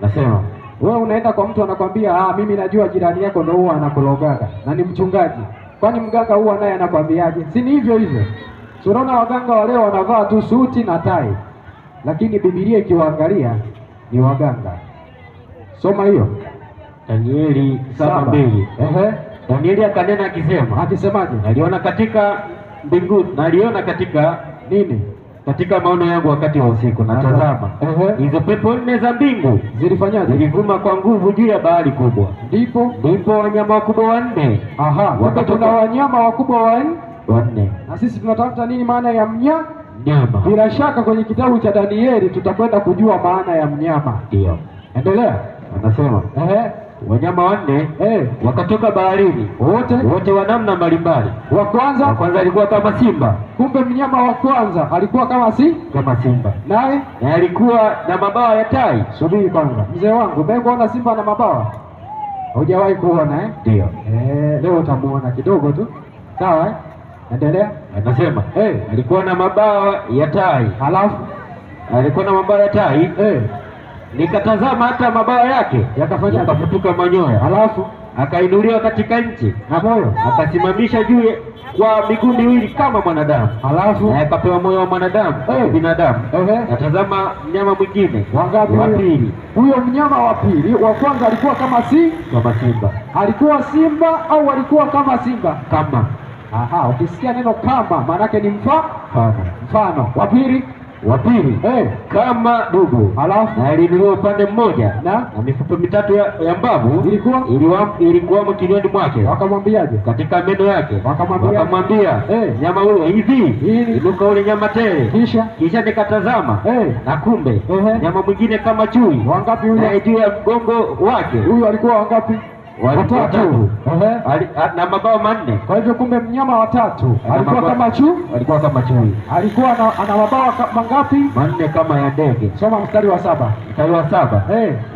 Nasema wewe unaenda kwa mtu anakwambia mimi najua jirani yako ndio huwa anakulogaga na ni mchungaji. Kwani mganga huwa naye anakwambiaje? Si ni hivyo hivyo? Tunaona waganga wa leo wanavaa tu suti na tai, lakini Biblia ikiwaangalia ni waganga. Soma hiyo Danieli 7:2. Danieli akanena akisemaje? Naliona katika mbinguni, naliona katika nini? Katika maono yangu wakati wa usiku, na tazama, hizo pepo 4 za mbingu zilifanyaje? Zilivuma kwa nguvu juu ya bahari kubwa. Ndipo wanyama wakubwa 4. Tuna wanyama wakubwa 4. Na sisi tunatafuta nini maana ya mnyama? Bila shaka kwenye kitabu cha Danieli tutakwenda kujua maana ya mnyama. Ndio. Endelea. Anasema wanyama 4 wakatoka baharini, wote wa namna mbalimbali. Wa kwanza alikuwa kama simba. Kumbe mnyama wa kwanza alikuwa kama simba. Naye alikuwa na mabawa ya tai. Subiri kwanza, mzee wangu, umeona simba na mabawa? Hujawahi kuona Ndio. Leo utamuona kidogo tu. Sawa Endelea. Anasema alikuwa na mabawa ya tai. Halafu alikuwa na mabawa ya tai. Nikatazama hata mabawa yake yakafutuka manyoya. Halafu akainuliwa katika nchi, na moyo akasimamisha juu kwa miguu miwili kama mwanadamu, halafu akapewa moyo wa mwanadamu binadamu. Natazama mnyama mwingine. Wangapi? Wa pili. Huyo mnyama wa pili, wa kwanza alikuwa kama simba. Alikuwa simba au alikuwa kama simba? Kama. Aha, ukisikia neno kama maana yake ni mfano. Wa pili kama dubu, halafu na aliinuliwa upande mmoja na mifupa mitatu ya mbavu ilikuwamo kinywani mwake. Wakamwambiaje? Katika meno yake. Wakamwambia nyama huyo hivi, inuka ule nyama tele. Kisha nikatazama na kumbe nyama mwingine kama chui. Wangapi huyo? Na juu ya mgongo wake. Huyo alikuwa wangapi? Watatu. Na mabawa manne. Kwa hivyo kumbe mnyama watatu alikuwa kama chui. Alikuwa ana mabawa mangapi? Manne kama ya ndege. Soma mstari wa 7.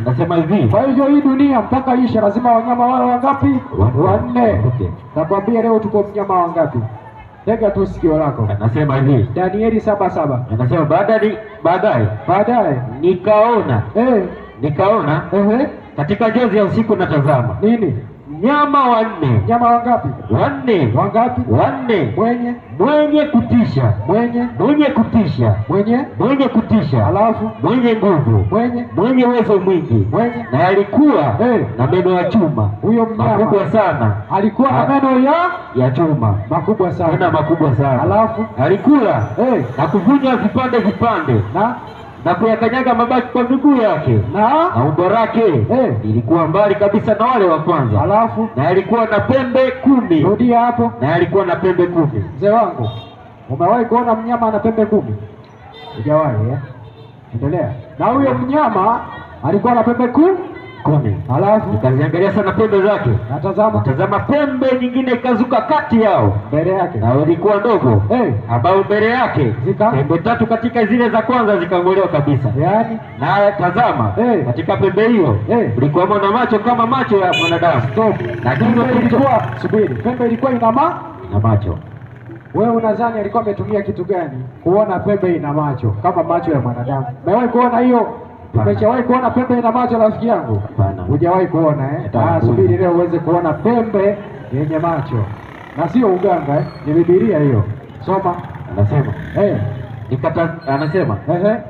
Anasema hivi. Kwa hivyo hii dunia mpaka isha lazima wanyama wale wangapi? Wanne. Nakwambia leo tuko mnyama wangapi? Tega tu sikio lako. Anasema hivi. Danieli 7:7. Anasema baadaye nikaona katika njozi ya usiku natazama. Nini? Mnyama wanne. Mnyama wangapi? Wangapi? Wanne. Mwenye kutisha. Halafu mwenye nguvu. Mwenye uwezo mwingi. Na alikuwa na meno ya chuma. Huyo mnyama makubwa sana. Alikuwa na meno ya chuma makubwa sana. Halafu alikula na kuvunja vipande na kuyakanyaga mabaki kwa miguu yake, na umbo lake ilikuwa mbali kabisa na wale wa kwanza. Halafu na alikuwa na pembe 10. Rudia hapo. Na alikuwa na pembe 10. Mzee wangu, umewahi kuona mnyama ana pembe 10? Hujawahi Endelea. Na huyo mnyama alikuwa na pembe 10. Halafu nikaziangalia sana pembe zake. Natazama pembe nyingine ikazuka kati yao mbele yake, na ilikuwa ndogo ambao mbele yake pembe 3 katika zile za kwanza zikang'olewa kabisa. Yaani na tazama katika pembe hiyo ilikuwa na macho kama macho ya mwanadamu. Na kinywa kilikuwa pembe ilikuwa ina macho. Wewe unadhani alikuwa ametumia kitu gani kuona pembe ina macho kama macho ya mwanadamu? Umewahi kuona hiyo? Umeshawahi kuona pembe ina macho rafiki yangu? Hujawahi kuona subiri leo uweze kuona pembe yenye macho. Na sio uganga ni Biblia hiyo. Soma. Anasema anasema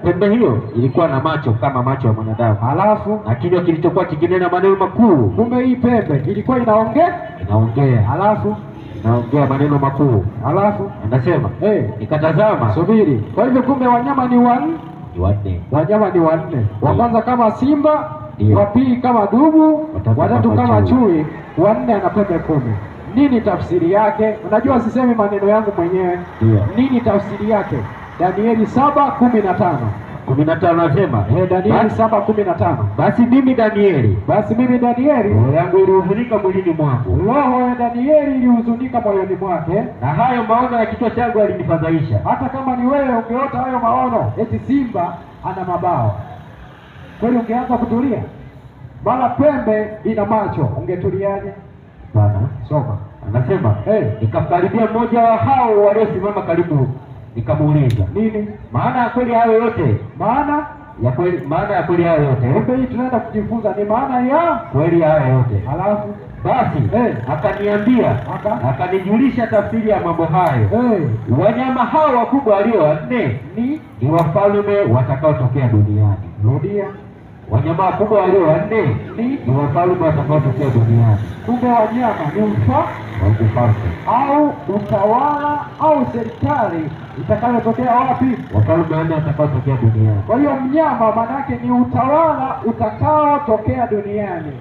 pembe hiyo ilikuwa na macho kama macho ya mwanadamu. Halafu na kinywa kilichokuwa kikinena maneno makuu. Kumbe hii pembe ilikuwa inaongea. Halafu naongea maneno makuu. Halafu anasema nikatazama. Subiri. Kwa hivyo kumbe wanyama ni wanne. Wanyama ni wanne. Wa kwanza kama simba, wa pili kama dubu, watatu kama chui, wanne ana pembe 10. Nini tafsiri yake? Unajua sisemi maneno yangu mwenyewe. Nini tafsiri yake? Danieli 7:15. 15 anasema Danieli 7:15. Basi mimi Danieli roho yangu ilihuzunika mwilini mwangu. Roho ya Danieli ilihuzunika moyoni mwake, na hayo maono ya kichwa changu yalinifadhaisha. Hata kama ni wewe ungeota hayo maono eti simba ana mabawa, kweli ungeanza kutulia? Mara pembe ina macho, ungetuliaje? Bana soma. Anasema nikakaribia mmoja wa hao waliosimama karibu, nikamuuliza nini maana ya kweli hayo yote? Maana ya kweli hayo yote. Kumbe hii tunaenda kujifunza ni maana ya kweli hayo yote. Halafu basi akaniambia, akanijulisha tafsiri ya mambo hayo. Wanyama hao wakubwa walio wanne ni wafalme watakaotokea duniani. Rudia. Wanyama wakubwa walio wanne ni wafalme watakaotokea duniani. Kumbe wanyama ni ufalme au utawala au serikali itakayotokea wapi? Wafalme wanne watakaotokea duniani. Kwa hiyo mnyama maana yake ni utawala utakaotokea duniani.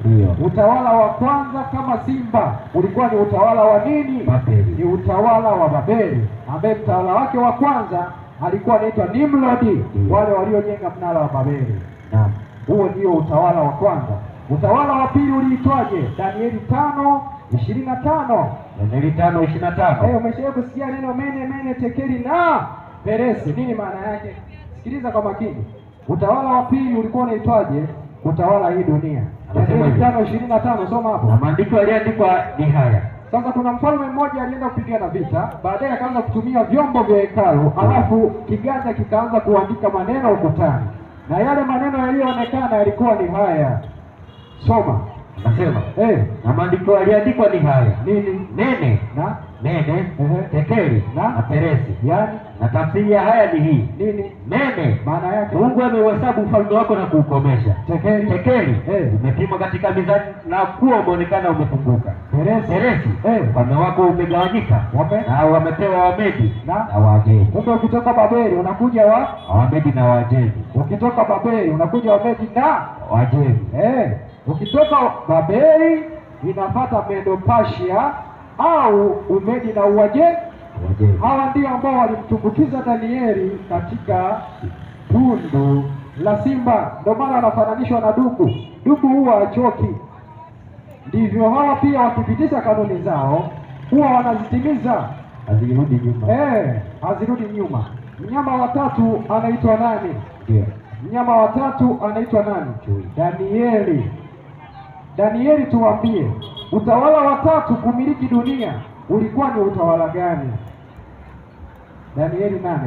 Utawala wa kwanza kama simba ulikuwa ni utawala wa nini? Babeli. Ni utawala wa Babeli, ambaye mtawala wake wa kwanza alikuwa anaitwa Nimrodi. Wale waliojenga mnara wa Babeli. Naam. Huo ndio utawala wa kwanza. Utawala wa pili uliitwaje? Danieli 5:25. Danieli 5:25. Umeshawahi kusikia neno mene tekeli na peresi? Nini maana yake? Sikiliza kwa makini. Utawala wa pili ulikuwa unaitwaje? Utawala hii dunia. Danieli 5:25, soma hapo. Na maandiko yaliandikwa ni haya. Sasa kuna mfalme mmoja alienda kupigana vita, baadaye akaanza kutumia vyombo vya hekalu, alafu kiganja kikaanza kuandika maneno ukutani. Na yale maneno yaliyoonekana yalikuwa ni haya. Soma. Anasema na maandiko aliandikwa ni haya. Nini? Nene Na nene, tekeli na peresi. Yani na tafsiri ya haya ni hii. Nini? Nene maana yake Mungu ameuhesabu ufalme wako na kuukomesha. Tekeli umepimwa katika mizani na kuwa umeonekana umepunguka. Peresi ufalme wako umegawanyika na wamepewa Wamedi na Waajemi. Kumbe ukitoka Babeli unakuja Wamedi na Waajemi. Ukitoka Babeli unakuja Wamedi na Waajemi. Ukitoka Babeli inafuata Medo-Persia au Umedi na Uajemi. Hawa ndio ambao walimtumbukiza Danieli katika tundu la simba. Ndio maana wanafananishwa na dubu. Dubu huwa hachoki. Ndivyo hawa pia wakipitisha kanuni zao huwa wanazitimiza, hazirudi nyuma. Hazirudi nyuma. Mnyama wa tatu anaitwa nani? Mnyama wa tatu anaitwa nani? Danieli. Danieli, tuambie, utawala wa tatu kumiliki dunia ulikuwa ni utawala gani? Danieli 8.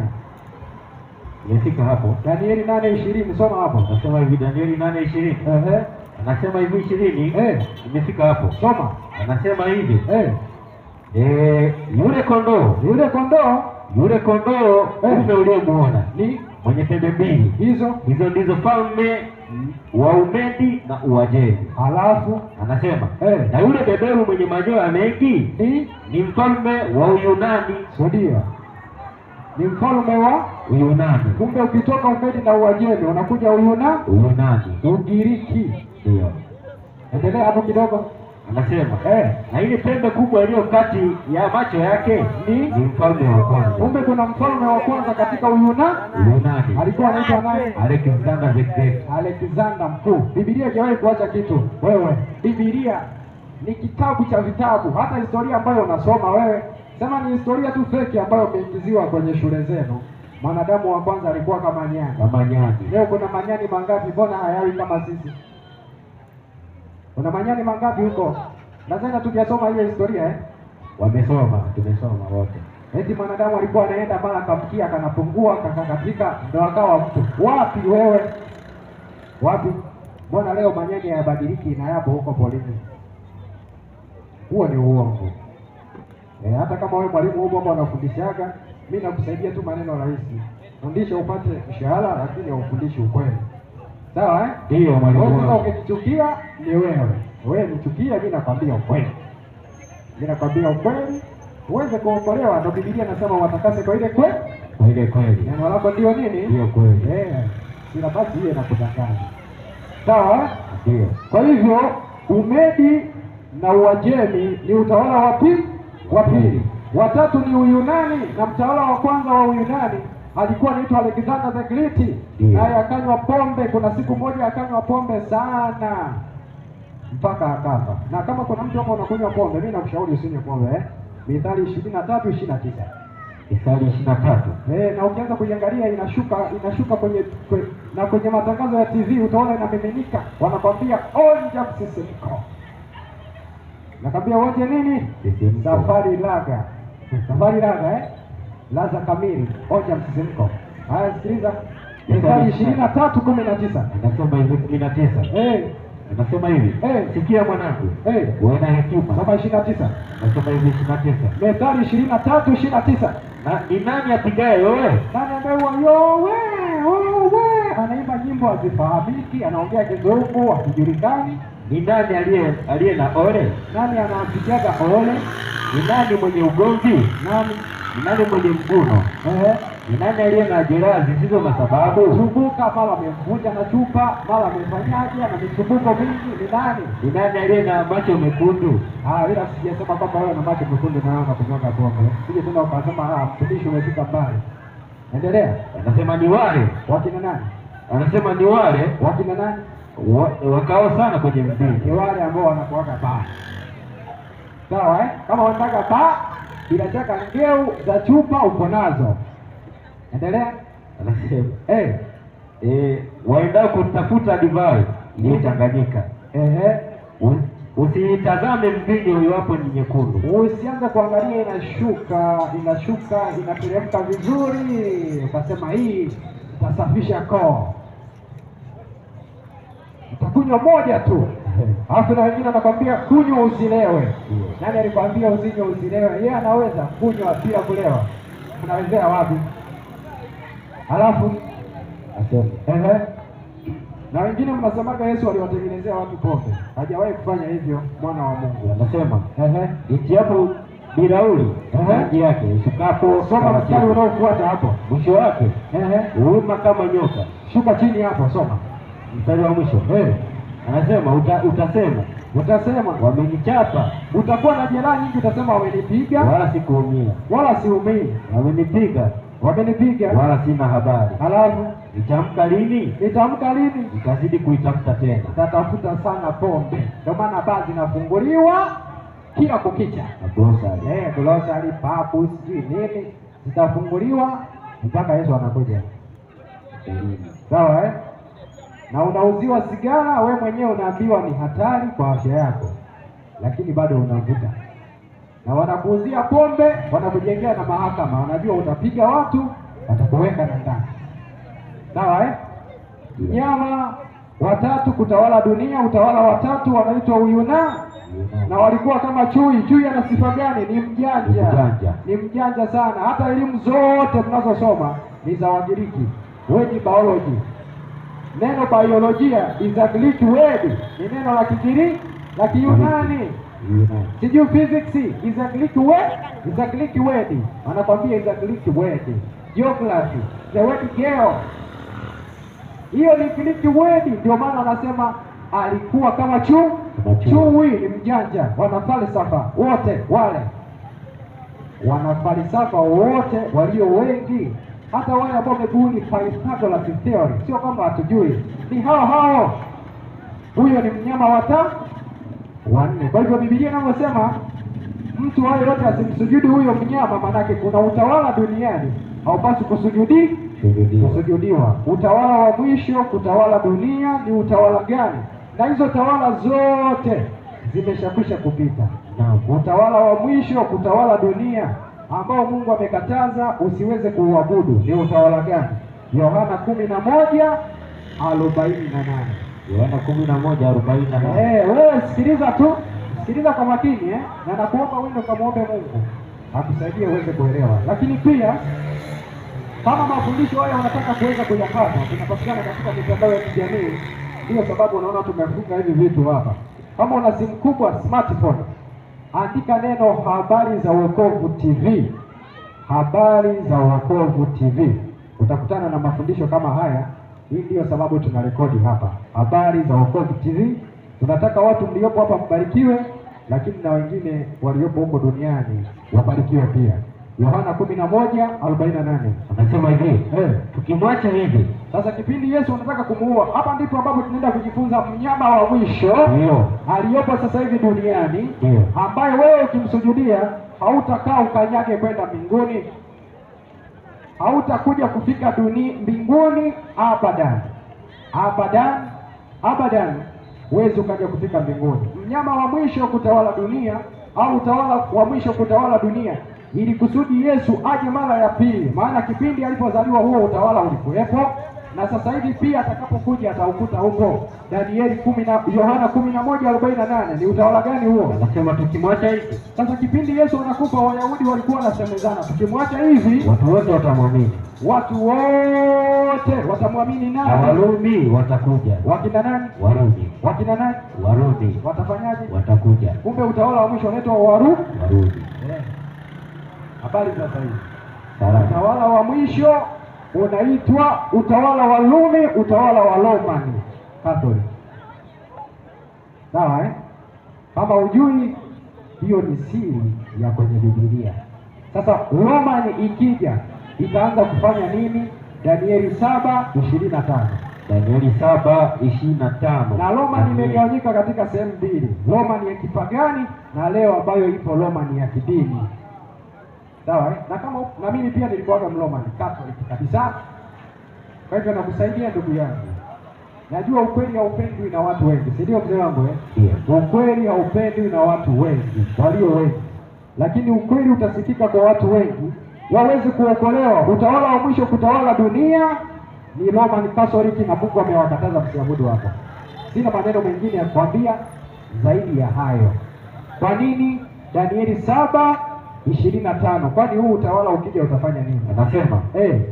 Nimefika hapo. Danieli 8:20, soma hapo. Nasema hivi Danieli 8:20. Anasema hivi 20. Nimefika hapo. Soma. Anasema hivi. Yule kondoo mume uliyemuona ni mwenye pembe mbili. Hizo ndizo falme wa Umedi na Uajemi. Halafu anasema na yule beberu mwenye manyoya mengi ni mfalme wa Uyunani. Ndio. Ni mfalme wa Uyunani. Kumbe ukitoka Umedi na Uajemi unakuja Uyunani. Ugiriki. Ndio. Endelea hapo kidogo. Anasema na ile pembe kubwa iliyo kati ya macho yake ni mfalme wa kwanza. Kumbe kuna mfalme wa kwanza katika Uyunani. Alikuwa anaitwa nani? Alexander the Great. Alexander Mkuu. Biblia haijawahi kuacha kitu. Wewe, Biblia ni kitabu cha vitabu. Hata historia ambayo unasoma wewe, sema ni historia tu fake ambayo umeingiziwa kwenye shule zenu. Mwanadamu wa kwanza alikuwa kama nyani. Leo kuna manyani mangapi? Mbona hayawi kama sisi? Kuna manyani mangapi huko? Nadhani hatujasoma hiyo historia Wamesoma, tumesoma wote. Eti mwanadamu alikuwa anaenda mara kamkia kanapungua kakakatika ndio akawa mtu. Wapi wewe? Wapi? Mbona leo manyani hayabadiliki na yapo huko polini? Huo ni uongo. Hata kama wewe mwalimu huko hapa unafundishaga, mimi nakusaidia tu maneno rahisi. Fundisha upate mshahara lakini ufundishe ukweli. Sawa Ndio mwalimu. Sasa ukinichukia ni wewe. Wewe nichukia, mimi nakwambia ukweli. Mimi nakwambia ukweli uweze kuokolewa. Ndio Biblia inasema watakase kwa ile kweli. Kwa ile kweli. Neno lako ndio nini? Ndio kweli. Sina basi hiyo inakudanganya. Sawa? Ndio. Kwa hivyo Umedi na Uajemi ni utawala wa pili. Watatu ni Uyunani, na mtawala wa kwanza wa Uyunani alikuwa anaitwa Alexander the Great. Naye akanywa pombe. Kuna siku moja akanywa pombe sana mpaka akafa. Na kama kuna mtu hapo unakunywa pombe, mimi nakushauri usinywe pombe. Mithali 23:29. Mithali 23. Na ukianza kuiangalia inashuka kwenye matangazo ya TV utaona inamiminika. Wanakwambia onja msisimko. Nakwambia wote nini? Safari laga. Laza kamili, onja msisimko. Haya, sikiliza. Mithali 23:19. Anasema hivi 19. Anasema hivi. Sikia mwanangu. Uwe na hekima. Soma 29. Anasema hivi 29. Mithali 23:29. Na ni nani apigaye yowe? Nani ambaye yowe? Anaimba nyimbo hazifahamiki, anaongea kizungu hakijulikani. Ni nani aliye na ole? Nani anapigaga ole? Ni nani mwenye ugomvi? Ni nani mwenye mguno? Ni nani aliye na jeraha zisizo na sababu? Zunguka, mara amemvunja na chupa, mara amefanyaje, ana misumbuko mingi. Ni nani? Ni nani aliye na macho mekundu? Ila sijasema kwamba wewe na macho mekundu na wewe unakunyonga pombe. Sije tena ukasema mtumishi umefika mbali. Endelea. Anasema ni wale wakina nani? Anasema ni wale wakina nani? Wakao sana kwenye mdini. Ni wale ambao wanakuaga baa. Sawa Kama wanataka baa, bila shaka ngeu za chupa uko nazo. Endelea. Anasema waenda kutafuta divai iliyochanganyika. Usitazame mvinyo iwapo ni nyekundu. Usianze kuangalia inashuka inateremka vizuri ukasema hii itasafisha koo. Utakunywa moja tu. Alafu na wengine anakwambia kunywa usilewe. Nani alikwambia usinywe usilewe? Yeye anaweza kunywa bila kulewa. Unawezea wapi? Alafu na wengine mnasemaga Yesu aliwatengenezea watu pombe. Hajawahi kufanya hivyo mwana wa Mungu. Anasema itiapo birauli maji yake ishukapo. Soma mstari unaofuata hapo. Mwisho wake huuma kama nyoka. Shuka chini hapo, soma mstari wa mwisho. Anasema utasema wamenichapa. Utakuwa na jeraha nyingi, utasema wamenipiga wala sikuumia. Wala siumii. Wamenipiga wala sina habari. Halafu nitamka lini? Nikazidi kuitafuta tena. Tatafuta sana pombe. Ndio maana baa zinafunguliwa kila kukicha. Glossary, papu, sijui nini zitafunguliwa mpaka Yesu anakuja. Sawa Na unauziwa sigara, we mwenyewe unaambiwa ni hatari kwa afya yako, lakini bado unavuta. Na wanakuuzia pombe, wanakujengea na mahakama, wanajua utapiga watu, watakuweka na ndani. Sawa Nyama watatu kutawala dunia, utawala watatu wanaitwa Uyunani. Na walikuwa kama chui. Chui ana sifa gani? Ni mjanja sana. Hata elimu zote tunazosoma ni za Wagiriki. Wewe ni biology. Neno biolojia is a Greek word. Ni neno la Kigiriki, la Kiyunani. Sijui physics is a Greek word. Anakwambia is a Greek word. Geography, the word geo. Hiyo ni Greek word, ndio maana anasema alikuwa kama chui, ni mjanja. Wanafalsafa wote walio wengi, hata wale ambao wamebuni Pythagoras theory, sio kwamba hatujui, ni hao. Huyo ni mnyama wanne. Kwa hivyo Biblia inavyosema mtu wale yote asimsujudi huyo mnyama, manake kuna utawala duniani haupaswi kusujudiwa. Utawala wa mwisho kutawala dunia ni utawala gani? Na hizo tawala zote zimeshakwisha kupita. Utawala wa mwisho kutawala dunia ambao Mungu amekataza usiweze kuuabudu ni utawala gani? Yohana 11:48. Yohana 11:48. Wewe sikiliza kwa makini na nakuomba wewe ukamwombe Mungu akusaidie uweze kuelewa. Lakini pia kama mafundisho haya unataka kuweza kuyapata, tunapatikana katika mitandao ya kijamii. Ndio sababu unaona tumefunga hivi vitu hapa. Kama una simu kubwa, smartphone, andika neno Habari za Wokovu TV. Habari za Wokovu TV. Utakutana na mafundisho kama haya. Hii ndio sababu tunarekodi hapa. Habari za Wokovu TV. Tunataka watu mliopo hapa mbarikiwe, lakini na wengine waliopo huko duniani wabarikiwe pia. Yohana 11:48 anasema hivi, tukimwacha hivi. Sasa kipindi Yesu anataka kumuua, hapa ndipo ambapo tunaenda kujifunza mnyama wa mwisho aliyopo sasa hivi duniani, ambaye wewe ukimsujudia hautakaa ukanyage kwenda mbinguni, hautakuja kufika mbinguni abadan. Huwezi ukaja kufika mbinguni. Mnyama wa mwisho kutawala dunia, au utawala wa mwisho kutawala dunia, ili kusudi Yesu aje mara ya pili. Maana kipindi alipozaliwa huo utawala ulikuwepo, na sasa hivi pia atakapokuja ataukuta huko. Yohana 11:48. Ni utawala gani huo? Anasema tukimwacha hivi. Sasa kipindi Yesu anakufa, Wayahudi walikuwa wanasemezana, tukimwacha hivi watu wote watamwamini. Watu wote watamwamini nani? Warumi watakuja. Wakina nani? Warumi. Wakina nani? Warumi. Watafanyaje? Watakuja. Kumbe utawala wa mwisho unaitwa Warumi. Habari za sasa. Utawala wa mwisho unaitwa utawala wa Rumi, utawala wa Roman Catholic. Sawa Kama hujui, hiyo ni siri ya kwenye Biblia. Sasa Roman ikija itaanza kufanya nini? Danieli 7:25. Danieli 7:25. Na Roman imegawanyika katika sehemu mbili. Roman ya kipagani na leo ambayo ipo Roman ya kidini. Sawa Na kama na mimi pia nilikuwa Roman Catholic kabisa. Kwa hivyo nakusaidia ndugu yangu. Najua ukweli haupendwi na watu wengi, si ndio mzee wangu Ukweli haupendwi na watu wengi, walio wengi. Lakini ukweli utasikika kwa watu wengi, waweze kuokolewa. Utawala wa mwisho kutawala dunia ni Roman Catholic, na Mungu amewakataza msiabudu hapo. Sina maneno mengine ya kuambia zaidi ya hayo. Kwa nini? Danieli 7:25. Kwani huu utawala ukija utafanya nini? Anasema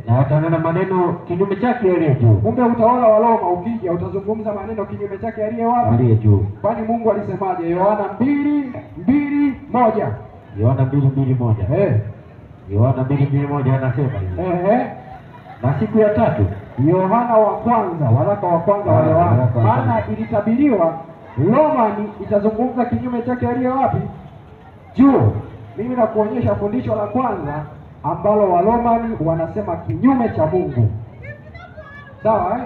na watanena maneno kinyume chake aliye juu. Kumbe utawala wa Roma ukija utazungumza maneno kinyume chake aliye wapi? Aliye juu. Kwani Mungu alisemaje? Yohana 2:2:1. Yohana 2:2:1. Yohana 2:2:1 anasema hivi. Na siku ya tatu, Yohana wa kwanza, waraka wa kwanza wa Yohana. Maana ilitabiriwa Roma itazungumza kinyume chake aliye wapi? Juu. Mimi nakuonyesha fundisho la kwanza ambalo Waromani wanasema kinyume cha Mungu. Sawa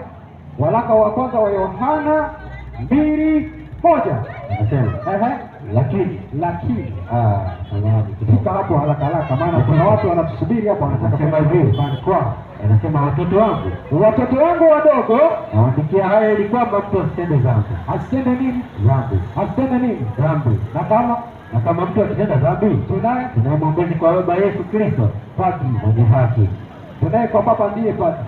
Waraka wa kwanza wa Yohana 2:1. Anasema lakini fika hapo haraka maana kuna watu wanatusubiri hapo wanasema hivi. Anasema watoto wangu wadogo nawaandikia haya ili kwamba mtu asitende dhambi. Asitende nini? Dhambi. Asitende nini? Dhambi. Na kama mtu akitenda dhambi, tunaye mwombezi kwa Baba Yesu Kristo, padri mwenye haki. Tunaye kwa Baba ndiye padri?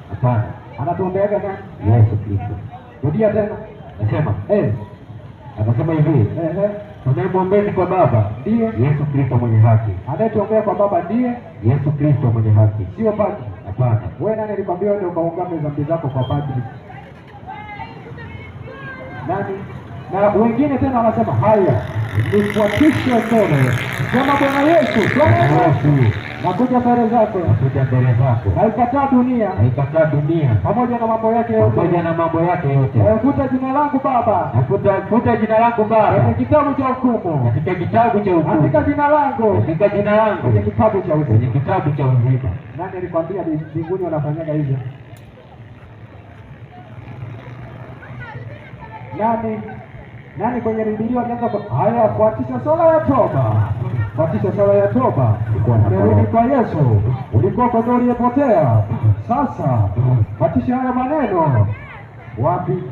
Hapana. Anatuombeaga nani? Yesu Kristo. Rudia tena. Nasema anasema hivi. Tunaye mwombezi kwa Baba ndiye Yesu Kristo mwenye haki. Anayetuombea kwa Baba ndiye Yesu Kristo mwenye haki. Sio padri. Hapana. Wewe nani alikwambia wewe ukaungame dhambi zako kwa padri? Nani? Na wengine tena wanasema haya nifuatishe mbele. Sema Bwana Yesu, nakuja mbele zako. Naikataa dunia pamoja na mambo yake yote. Nafuta jina langu Baba. Nafuta jina langu Baba kwenye kitabu cha hukumu. Katika kitabu cha hukumu. Andika jina langu kwenye kitabu cha uzima. Nani alikwambia mbinguni wanafanyaga hivyo? Nani kwenye Biblia wanaanza haya fuatisha sala ya toba. Umerudi kwa Yesu. Ulikuwa kwa uliyepotea. Sasa fuatisha haya maneno. Wapi?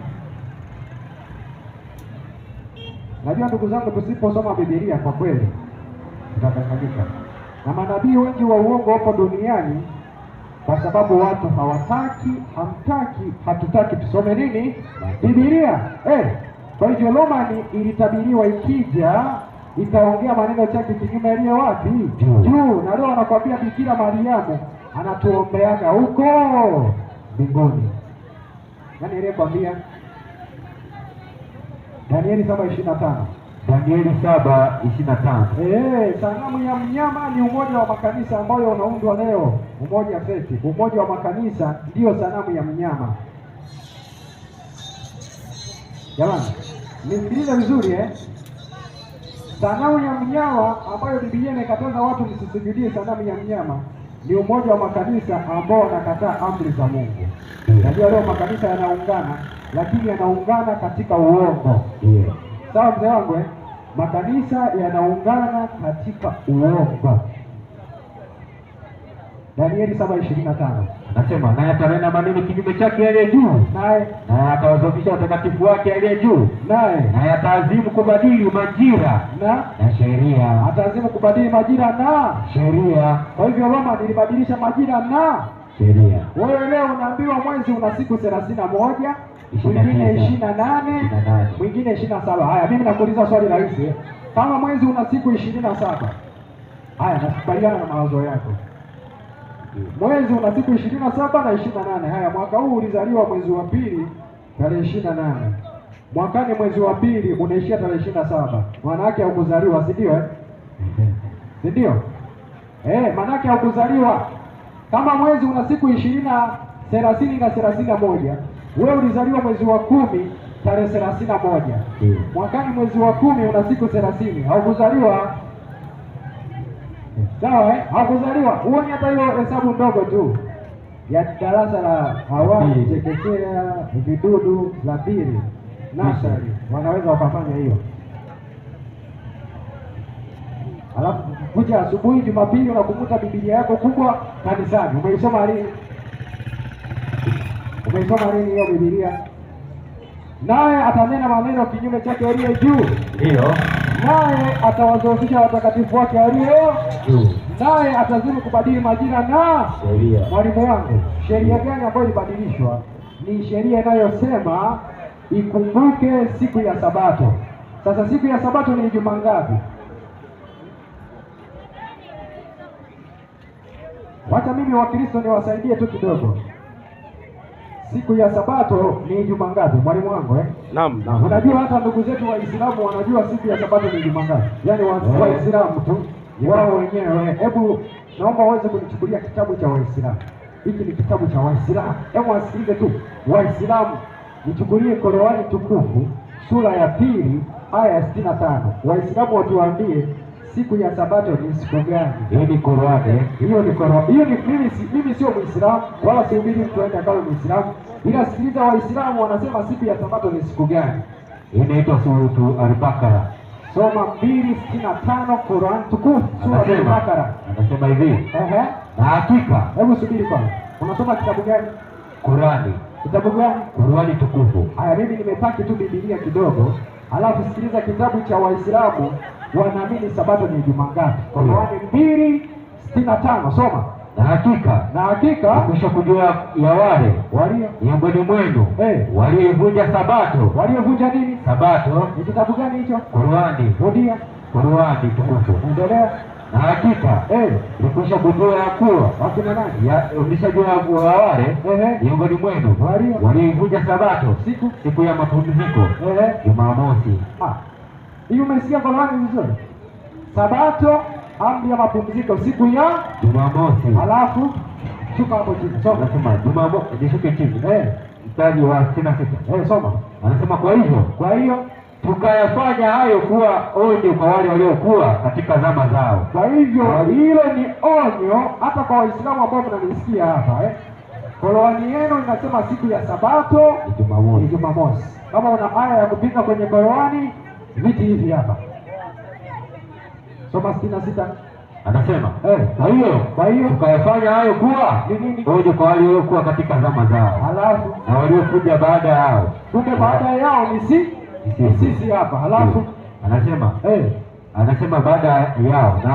Najua ndugu zangu, tusiposoma Biblia kwa kweli tutadanganyika. Na manabii wengi wa uongo hapo duniani kwa sababu watu hatutaki tusome nini? Biblia. Kwa hivyo Romani ilitabiriwa ikija itaongea maneno chake kinyume aliye wapi? Juu. Na leo anakuambia Bikira Mariamu anatuombeaga huko mbinguni. Nani aliyekwambia? Danieli 7:25. Danieli 7:25. Sanamu ya mnyama ni umoja wa makanisa ambayo unaundwa leo. Umoja wa makanisa ndio sanamu ya mnyama. Jamani, nisikilize vizuri Sanamu ya mnyama ambayo Biblia inakataza watu msisujudie sanamu ya mnyama ni umoja wa makanisa ambao wanakataa amri za Mungu. Najua leo makanisa yanaungana, lakini yanaungana katika uongo. Sawa mzee wangu Makanisa yanaungana katika uongo. Danieli 7:25. Anasema naye atanena maneno kinyume chake aliye juu, naye atawazofisha watakatifu wake aliye juu, naye ataazimu kubadili majira na sheria. Ataazimu kubadili majira na sheria. Kwa hivyo Roma ilibadilisha majira na sheria. Wewe leo unaambiwa mwezi una siku 31, mwingine 28, mwingine 27. Haya, mimi nakuuliza swali rahisi. Kama mwezi una siku 27, haya nakubaliana na mawazo yako. Mwezi una siku 27 na 28. Haya, mwaka huu ulizaliwa mwezi wa pili tarehe 28. Mwakani mwezi wa pili unaishia tarehe 27. Maana yake haukuzaliwa, si ndio Si ndio? Maana yake haukuzaliwa. Kama mwezi una siku 30 na 31, wewe ulizaliwa mwezi wa 10 tarehe 31. Mwakani mwezi wa 10 una siku 30. Haukuzaliwa. Sawa hakuzaliwa. Huoni hata hiyo hesabu ndogo tu ya darasa la awali, chekechea, vidudu la pili, nasari, wanaweza wakafanya hiyo. Alafu kuja asubuhi Jumapili unakukuta Biblia yako kubwa kanisani. Umeisoma lini? Hiyo Biblia? Naye atanena maneno kinyume chake aliye juu. Ndio. Naye atawazofisha watakatifu wake aliye juu. Naye atazimu kubadili majira na sheria. Mwalimu wangu, sheria gani ambayo ilibadilishwa? Ni sheria inayosema ikumbuke siku ya Sabato. Sasa siku ya Sabato ni juma ngapi? Wacha mimi Wakristo niwasaidie tu kidogo. Siku ya Sabato ni juma ngapi, mwalimu wangu Naam. Unajua hata ndugu zetu Waislamu wanajua siku ya Sabato ni juma ngapi? Yaani Waislamu tu wao wenyewe. Hebu naomba uweze kunichukulia kitabu cha Waislamu. Hiki ni kitabu cha Waislamu. Hebu wasikilize tu Waislamu. Nichukulie Qur'ani tukufu sura ya 2 aya ya 65. Waislamu watuambie siku ya Sabato ni siku gani? Hiyo ni Qur'ani. Hiyo ni Qur'ani. Hiyo ni mimi sio Muislamu wala sihubiri mtu aende akawe Muislamu. Ila sikiliza Waislamu wanasema siku ya Sabato ni siku gani? Inaitwa Suratu Al-Baqara. Soma 2:65 Qur'an tukufu sura ya Al-Baqara. Anasema hivi. Na hakika. Hebu subiri kwanza. Unasoma kitabu gani? Qur'ani. Kitabu gani? Qur'ani tukufu. Haya, mimi nimepaki tu Biblia kidogo. Alafu sikiliza kitabu cha Waislamu wanaamini Sabato ni juma ngapi? Qur'ani 2:65 soma. Na hakika kisha kujua ya wale walio miongoni mwenu walioivunja Sabato. Waliovunja nini? Sabato. Ni kitabu gani hicho? Qur'ani. Rudia. Qur'ani tukufu. Endelea. Na hakika nikwisha kujua ya kuwa wakina nani? Umeshajua ya kuwa wale miongoni mwenu walioivunja Sabato siku ya mapumziko Jumamosi. Hiyo umesikia Qur'ani vizuri? Sabato amri ya mapumziko siku ya Jumamosi. Alafu shuka hapo chini. Soma. Anasema Jumamosi nishuke chini. Mstari wa 66. Soma. Anasema kwa hiyo tukayafanya hayo kuwa onyo kwa wale waliokuwa katika zama zao. Kwa hivyo hilo ni onyo hata kwa Waislamu ambao mnanisikia hapa Qur'ani yenu inasema siku ya Sabato ni Jumamosi. Kama una aya ya kupinga kwenye Qur'ani, viti hivi hapa. Soma 66. Anasema kwa hiyo tukayafanya hayo kuwa onyo kwa wale waliokuwa katika zama zao. Halafu na waliokuja baada yao. Kumbe baada yao ni sisi hapa. Halafu anasema baada yao na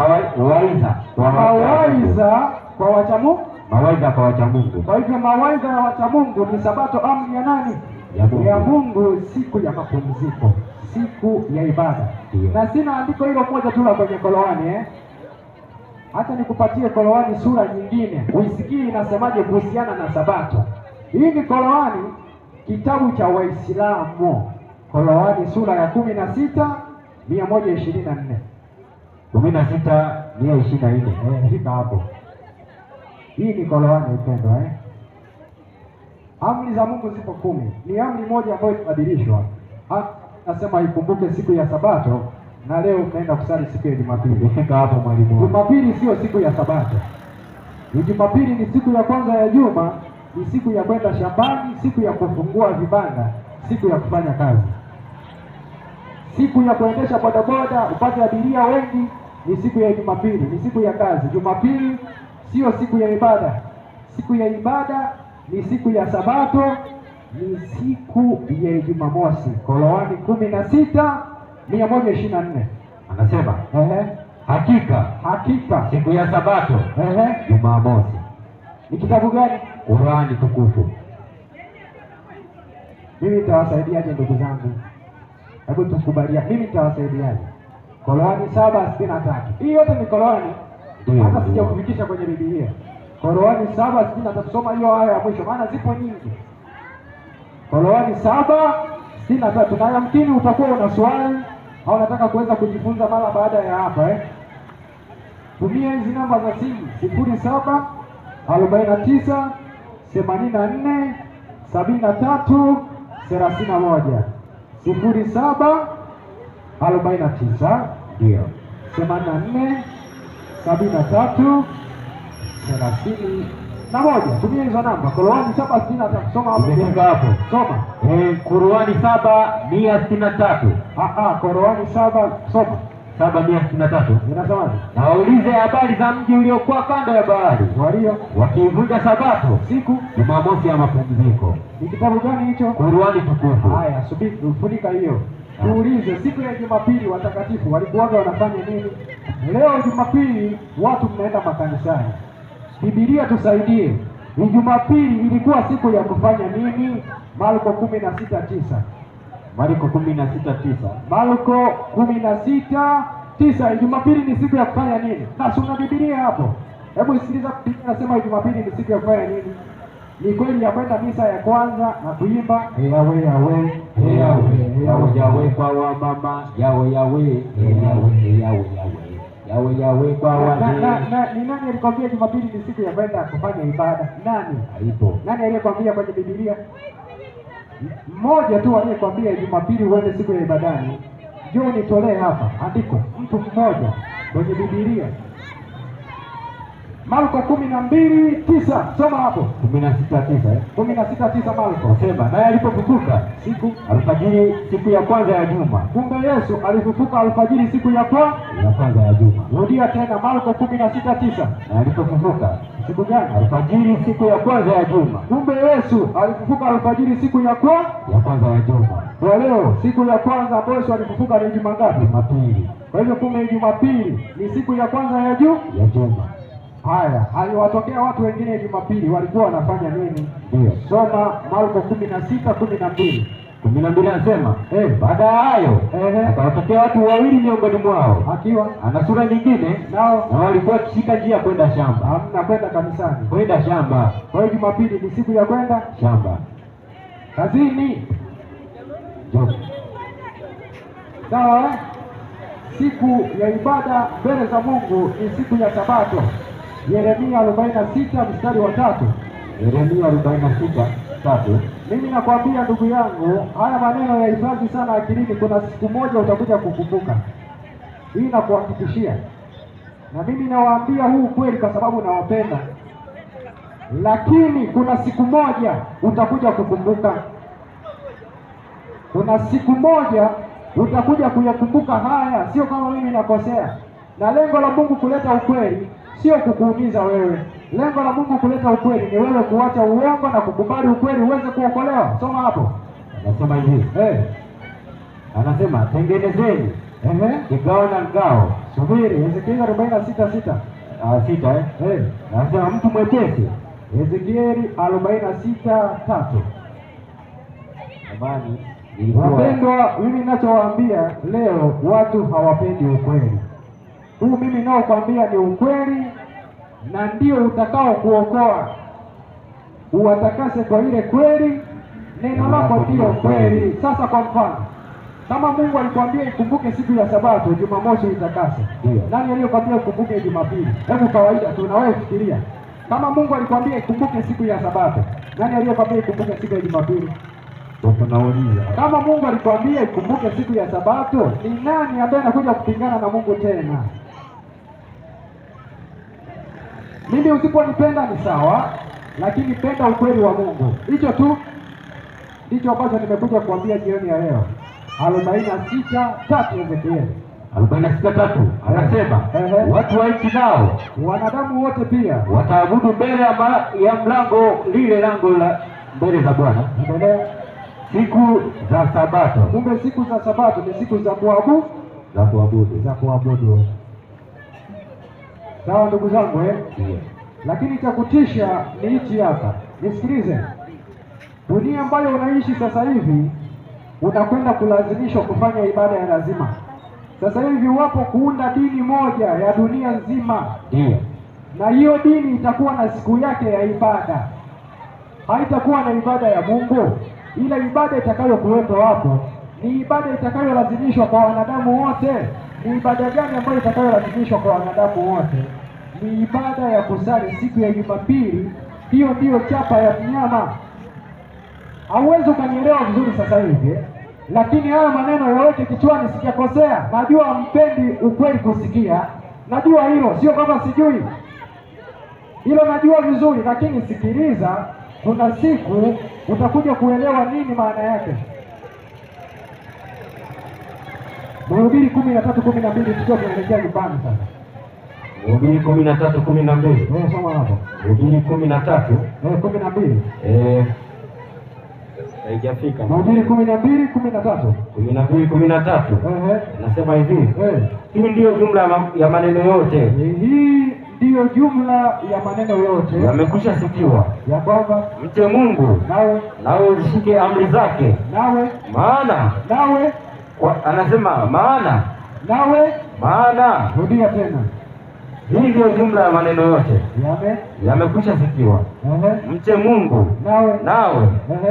mawaidha kwa wacha Mungu. Kwa hivyo mawaidha ya wacha Mungu ni Sabato, amri ya nani? Ya Mungu, siku ya mapumziko, siku ya ibada. Na sina andiko hilo moja tu la kwenye Qur'ani Hata nikupatie Qur'ani sura nyingine uisikie inasemaje kuhusiana na Sabato. Hii ni Qur'ani kitabu cha Waislamu. Qur'ani sura ya 16 124. 16 124. Fika hapo. Hii ni Qur'ani upendo Amri za Mungu zipo 10. Ni amri moja ambayo ibadilishwa. Nasema ikumbuke siku ya Sabato na leo tunaenda kusali siku ya Jumapili. Fika hapo mwalimu. Jumapili sio siku ya Sabato. Jumapili ni siku ya kwanza ya juma, ni siku ya kwenda shambani, siku ya kufungua vibanda, siku ya kufanya kazi. Siku ya kuendesha bodaboda upate abiria wengi ni siku ya Jumapili, ni siku ya kazi. Jumapili sio siku ya ibada. Siku ya ibada ni siku ya Sabato, ni siku ya Jumamosi. Qur'ani 16 124. Anasema hakika siku ya Sabato Jumamosi. Ni kitabu gani? Qur'ani tukufu. Mimi nitawasaidiaje ndugu zangu? Hebu tukubalia, mimi nitawasaidiaje? Qur'ani 7:63. Hii yote ni Qur'ani. Hata sijakufikisha kwenye Biblia. Qur'ani 7:63. Soma hiyo aya ya mwisho maana zipo nyingi. Qur'ani 7:63. Na yamkini utakuwa una swali au unataka kuweza kujifunza mara baada ya hapa Tumia hizi namba za simu 07 49 84 73 31. 07 49 ndio 84 73 31. Tumia hizo namba. Qur'ani 7:63. Soma hapo. Umefika hapo. Soma. Qur'ani 7:163. Qur'ani 7 soma. 7:163. Inasemaje? Na waulize habari za mji uliokuwa kando ya bahari wakiivunja Sabato siku Jumamosi ya mapumziko. Ni kitabu gani hicho? Qur'ani tukufu. Haya, subiri ufunika hiyo. Tuulize siku ya Jumapili watakatifu walikuwaga wanafanya nini? Leo Jumapili watu mnaenda makanisani. Biblia tusaidie. Ni Jumapili ilikuwa siku ya kufanya nini? Marko 16:9. Marko 16:9. Marko 16:9. Jumapili ni siku ya kufanya nini? Na si una Biblia hapo? Hebu sikiliza, Biblia inasema Jumapili ni siku ya kufanya nini? Ni kweli ya kwenda misa ya kwanza na kuimba yawe yawe yawe yawe yawe kwa wamama, yawe yawe yawe yawe yawe yawe kwa wazee. Ni nani alikwambia Jumapili ni siku ya kwenda kufanya ibada? Nani? Haipo. Nani aliyekwambia kwenye Biblia? Mmoja tu aliyekwambia Jumapili uende siku ya ibadani. Njoo nitolee hapa andiko, mtu mmoja kwenye Biblia. Marko 12:9. Soma hapo. 16:9. 16:9 Marko. Sema, naye alipofufuka siku alfajiri siku ya kwanza ya juma. Kumbe Yesu alifufuka alfajiri siku ya kwanza ya juma. Rudia tena Marko 16:9. Na alipofufuka siku gani? Alfajiri siku ya kwanza ya juma. Kumbe Yesu alifufuka alfajiri siku ya kwanza ya juma. Kwa leo siku ya kwanza ambayo Yesu alifufuka ni juma ngapi? Jumapili. Kwa hivyo kumbe Jumapili ni siku ya kwanza ya juma. Haya, aliwatokea watu wengine Jumapili walikuwa wanafanya nini? Ndio. Soma Marko 16:12. 12 anasema, baada ya hayo akawatokea watu wawili miongoni mwao, akiwa ana sura nyingine, nao na walikuwa wakishika njia kwenda shamba. Hamna kwenda kanisani. Kwenda shamba. Kwa hiyo Jumapili ni siku ya kwenda shamba. Kazini. Ndio. Sawa? Siku ya ibada mbele za Mungu ni siku ya Sabato. Yeremia 46:3. Yeremia 46:3. Mimi nakwambia ndugu yangu, haya maneno yahifadhi sana akilini. Kuna siku moja utakuja kukumbuka. Hii nakuhakikishia. Na mimi nawaambia huu kweli kwa sababu nawapenda. Lakini kuna siku moja utakuja kukumbuka. Kuna siku moja utakuja kuyakumbuka haya, sio kama mimi nakosea. Na lengo la Mungu kuleta ukweli sio kukuumiza wewe. Lengo la Mungu kuleta ukweli ni wewe kuacha uongo na kukubali ukweli uweze kuokolewa. Soma hapo. Anasema hivi. Anasema tengenezeni kigao na ngao. Subiri, Ezekieli 46:6. 6 Anasema mtu mwepesi. Ezekieli 46:3. Jamani, wapendwa, mimi ninachowaambia leo watu hawapendi ukweli. Huu mimi nao kwambia ni ukweli na ndio utakao kuokoa. Uwatakase kwa ile kweli, neno lako ndio kweli. Sasa kwa mfano, kama Mungu alikwambia ikumbuke siku ya Sabato, Jumamosi itakase. Nani aliyekwambia ikumbuke Jumapili? Hebu kawaida tu na wewe fikiria. Kama Mungu alikwambia ikumbuke siku ya Sabato, nani aliyekwambia ikumbuke siku ya Jumapili? Tunauliza. Kama Mungu alikwambia ikumbuke siku ya Sabato, ni nani ambaye anakuja kupingana na Mungu tena? Mimi usiponipenda ni sawa, lakini penda ukweli wa Mungu. Hicho tu ndicho ambacho nimekuja kuambia jioni ya leo. 46:3 Ezekieli. 46:3 anasema watu wa nchi nao wanadamu wote pia wataabudu mbele ya mlango lile lango la mbele za Bwana. Endelea. Siku za Sabato. Kumbe siku za Sabato ni siku za kuabudu. Sawa ndugu zangu Lakini cha kutisha ni hichi hapa. Nisikilize. Dunia ambayo unaishi sasa hivi unakwenda kulazimishwa kufanya ibada ya lazima. Sasa hivi wapo kuunda dini moja ya dunia nzima. Na hiyo dini itakuwa na siku yake ya ibada. Haitakuwa na ibada ya Mungu. Ile ibada itakayokuwepo hapo ni ibada itakayolazimishwa kwa wanadamu wote. Ni ibada gani ambayo itakayolazimishwa kwa wanadamu wote? Ni ibada ya kusali siku ya Jumapili. Hiyo ndiyo chapa ya mnyama. Hauwezi ukanielewa vizuri sasa hivi, lakini haya maneno yote kichwani sijakosea. Najua mpendi ukweli kusikia. Najua hilo, sio kama sijui. Hilo najua vizuri, lakini sikiliza, kuna siku utakuja kuelewa nini maana yake. Mhubiri 13:12 tukiwa tunaelekea nyumbani sasa. Mhubiri 13:12. Soma hapo. Mhubiri 13. 12. Haijafika. Mhubiri 12:13. 12:13. Nasema hivi. Hii ndio jumla ya maneno yote. Hii ndiyo jumla ya maneno yote yamekwisha sikiwa, ya kwamba mche Mungu nawe uzishike amri zake, maana anasema maana rudia tena, hii ndiyo jumla ya maneno yote yamekwisha sikiwa, mche Mungu nawe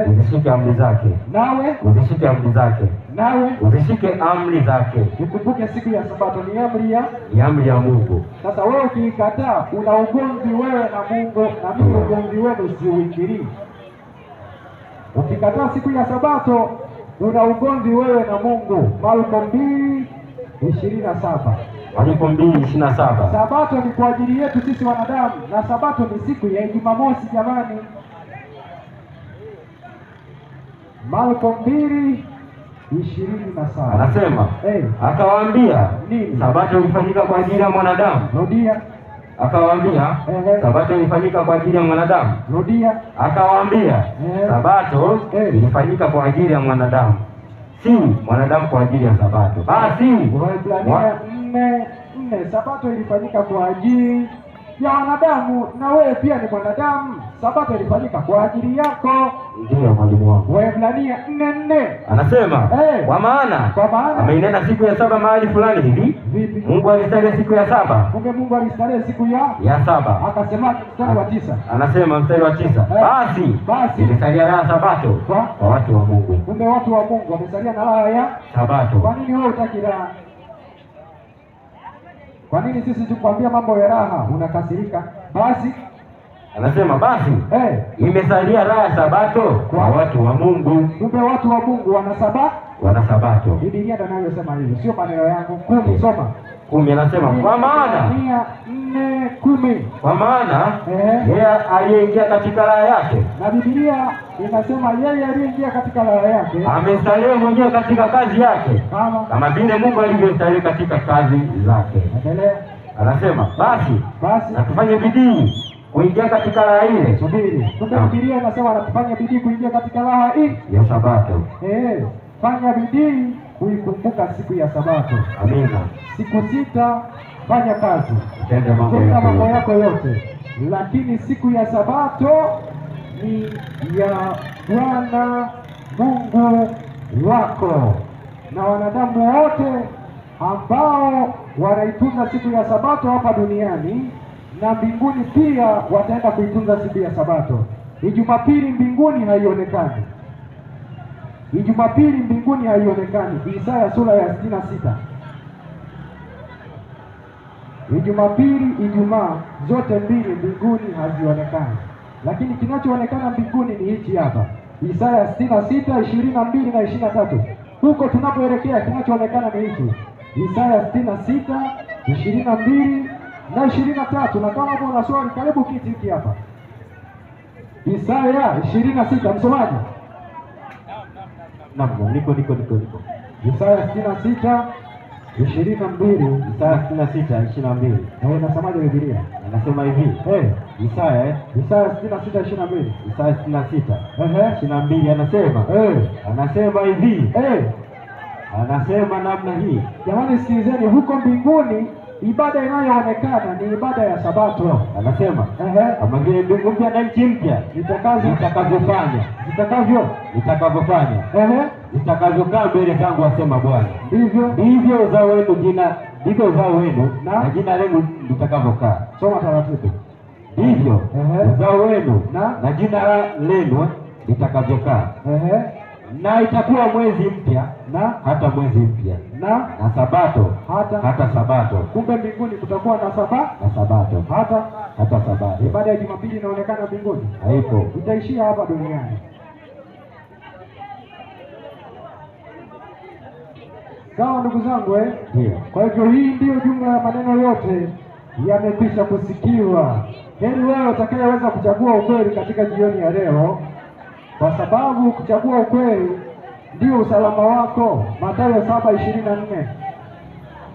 uzishike amri zake, uzishike amri zake, uzishike amri zake. Ukumbuke siku ya Sabato ni amri ya Mungu. Sasa wewe ukiikataa una ugomvi wewe na Mungu, na mimi ugomvi wenu siuingilie. Ukikataa siku ya Sabato una ugomvi wewe na Mungu. Marko 2:27. Marko 2:27. Sabato ni kwa ajili yetu sisi wanadamu, na Sabato ni siku ya Jumamosi jamani. Marko 2:27. Anasema akawaambia, Sabato ilifanyika kwa ajili ya mwanadamu. Rudia. Akawaambia, Sabato ilifanyika kwa ajili ya mwanadamu. Rudia. Akawaambia, Sabato ilifanyika kwa ajili ya mwanadamu, si mwanadamu kwa ajili ya Sabato. Basi Waebrania 4:4, Sabato ilifanyika kwa ajili ya wanadamu, na wewe pia ni mwanadamu. Sabato ilifanyika kwa ajili yako. Ndiyo mwalimu wangu. Waebrania 4:4 anasema kwa maana ameinena siku ya saba mahali fulani hivi. Mungu alistarehe siku ya saba. Kumbe Mungu alistarehe siku ya saba. Akasema mstari wa 9. Anasema mstari wa 9. Basi ilisalia raha Sabato kwa watu wa Mungu. Kumbe watu wa Mungu wamesalia na raha ya Sabato. Kwa nini wewe hutaki raha? Kwa nini sisi tukwambia mambo ya raha unakasirika? Basi anasema imesalia raha Sabato kwa watu wa Mungu. Kumbe watu wa Mungu wana Sabato. Biblia ndio inayosema hivyo, sio maneno yangu. 10 soma. 10 anasema kwa maana 4:10. Kwa maana yeye aliyeingia katika raha yake, na Biblia inasema yeye aliyeingia katika raha yake amestarehe mwenyewe katika kazi yake, kama vile Mungu alivyostarehe katika kazi zake. Endelea. Anasema basi na tufanye bidii kuingia katika raha ile. Subiri. Kumbe Biblia inasema na tufanye bidii kuingia katika raha hii ya Sabato. Fanya bidii kuikumbuka siku ya Sabato. Amina. Siku 6 fanya kazi, tenda mambo yako yote, lakini siku ya Sabato ni ya Bwana Mungu wako, na wanadamu wote ambao wanaitunza siku ya Sabato hapa duniani na mbinguni pia wataenda kuitunza siku ya Sabato. Jumapili mbinguni haionekani. Jumapili mbinguni haionekani. Isaya sura ya 66. Jumapili, Ijumaa zote mbili mbinguni hazionekani, lakini kinachoonekana mbinguni ni hichi hapa. Isaya 66, 22 na 23. Huko tunapoelekea kinachoonekana ni hichi. Isaya 66, 22 na 23. Na kama hapo una swali, karibu kiti hiki hapa. Isaya 26, msomaji. Niko. Isaya 66, 22. Isaya 66:22. Nasemaje Biblia? Anasema hivi. Isaya 66:22. Isaya 66:22 anasema. Anasema hivi. Anasema namna hii. Jamani sikilizeni, huko mbinguni ibada inayoonekana ni ibada ya Sabato. Anasema kama vile mbingu mpya na nchi mpya zitakavyokaa mbele zangu, asema Bwana, ndivyo uzao wenu na jina lenu litakavyokaa. Soma taratibu. Ndivyo uzao wenu na jina lenu litakavyokaa. Na itakuwa mwezi mpya hata mwezi mpya na Sabato hata Sabato. Kumbe mbinguni kutakuwa na Sabato hata Sabato. Ibada ya Jumapili inaonekana mbinguni, haipo, itaishia hapa duniani. Sawa ndugu zangu Kwa hivyo hii ndiyo jumla ya maneno yote yamekwisha kusikiwa. Heri wewe utakayeweza kuchagua ukweli katika jioni ya leo, kwa sababu kuchagua ukweli ndio usalama wako. Mathayo 7:24.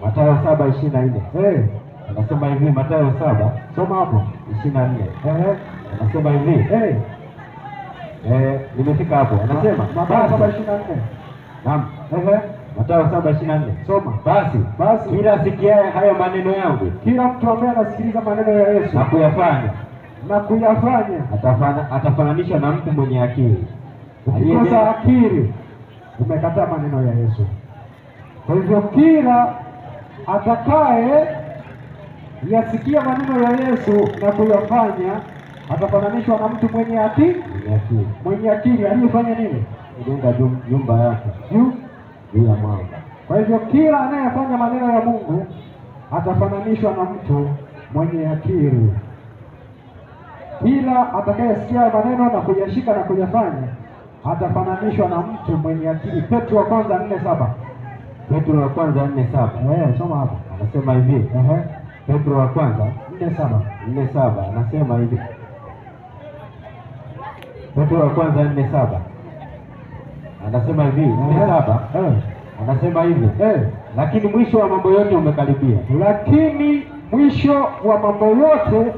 Mathayo 7:24. Anasema hivi, Mathayo 7, soma hapo 24. Anasema hivi. Nimefika hapo. Anasema Mathayo 7:24. Naam. Mathayo 7:24. Soma. Basi kila asikiaye haya maneno yangu, kila mtu ambaye anasikiliza maneno ya Yesu na kuyafanya atafananishwa na mtu mwenye akili. Ukikosa akili umekataa maneno ya Yesu. Kwa hivyo kila atakaye yasikia maneno ya Yesu na kuyafanya atafananishwa na mtu mwenye akili. Mwenye akili aliyefanya nini? Kujenga nyumba yake juu ya mwamba. Kwa hivyo kila anayefanya maneno ya Mungu atafananishwa na mtu mwenye akili. Kila atakayesikia maneno na kuyashika na kuyafanya atafananishwa na mtu mwenye akili. Petro wa kwanza 4:7. Petro wa kwanza 4:7. Soma hapo. Anasema hivi. Petro wa kwanza 4:7 anasema hivi. Petro wa kwanza 4:7 anasema hivi. 4:7 anasema hivi. Lakini mwisho wa mambo yote umekaribia. Lakini mwisho wa mambo yote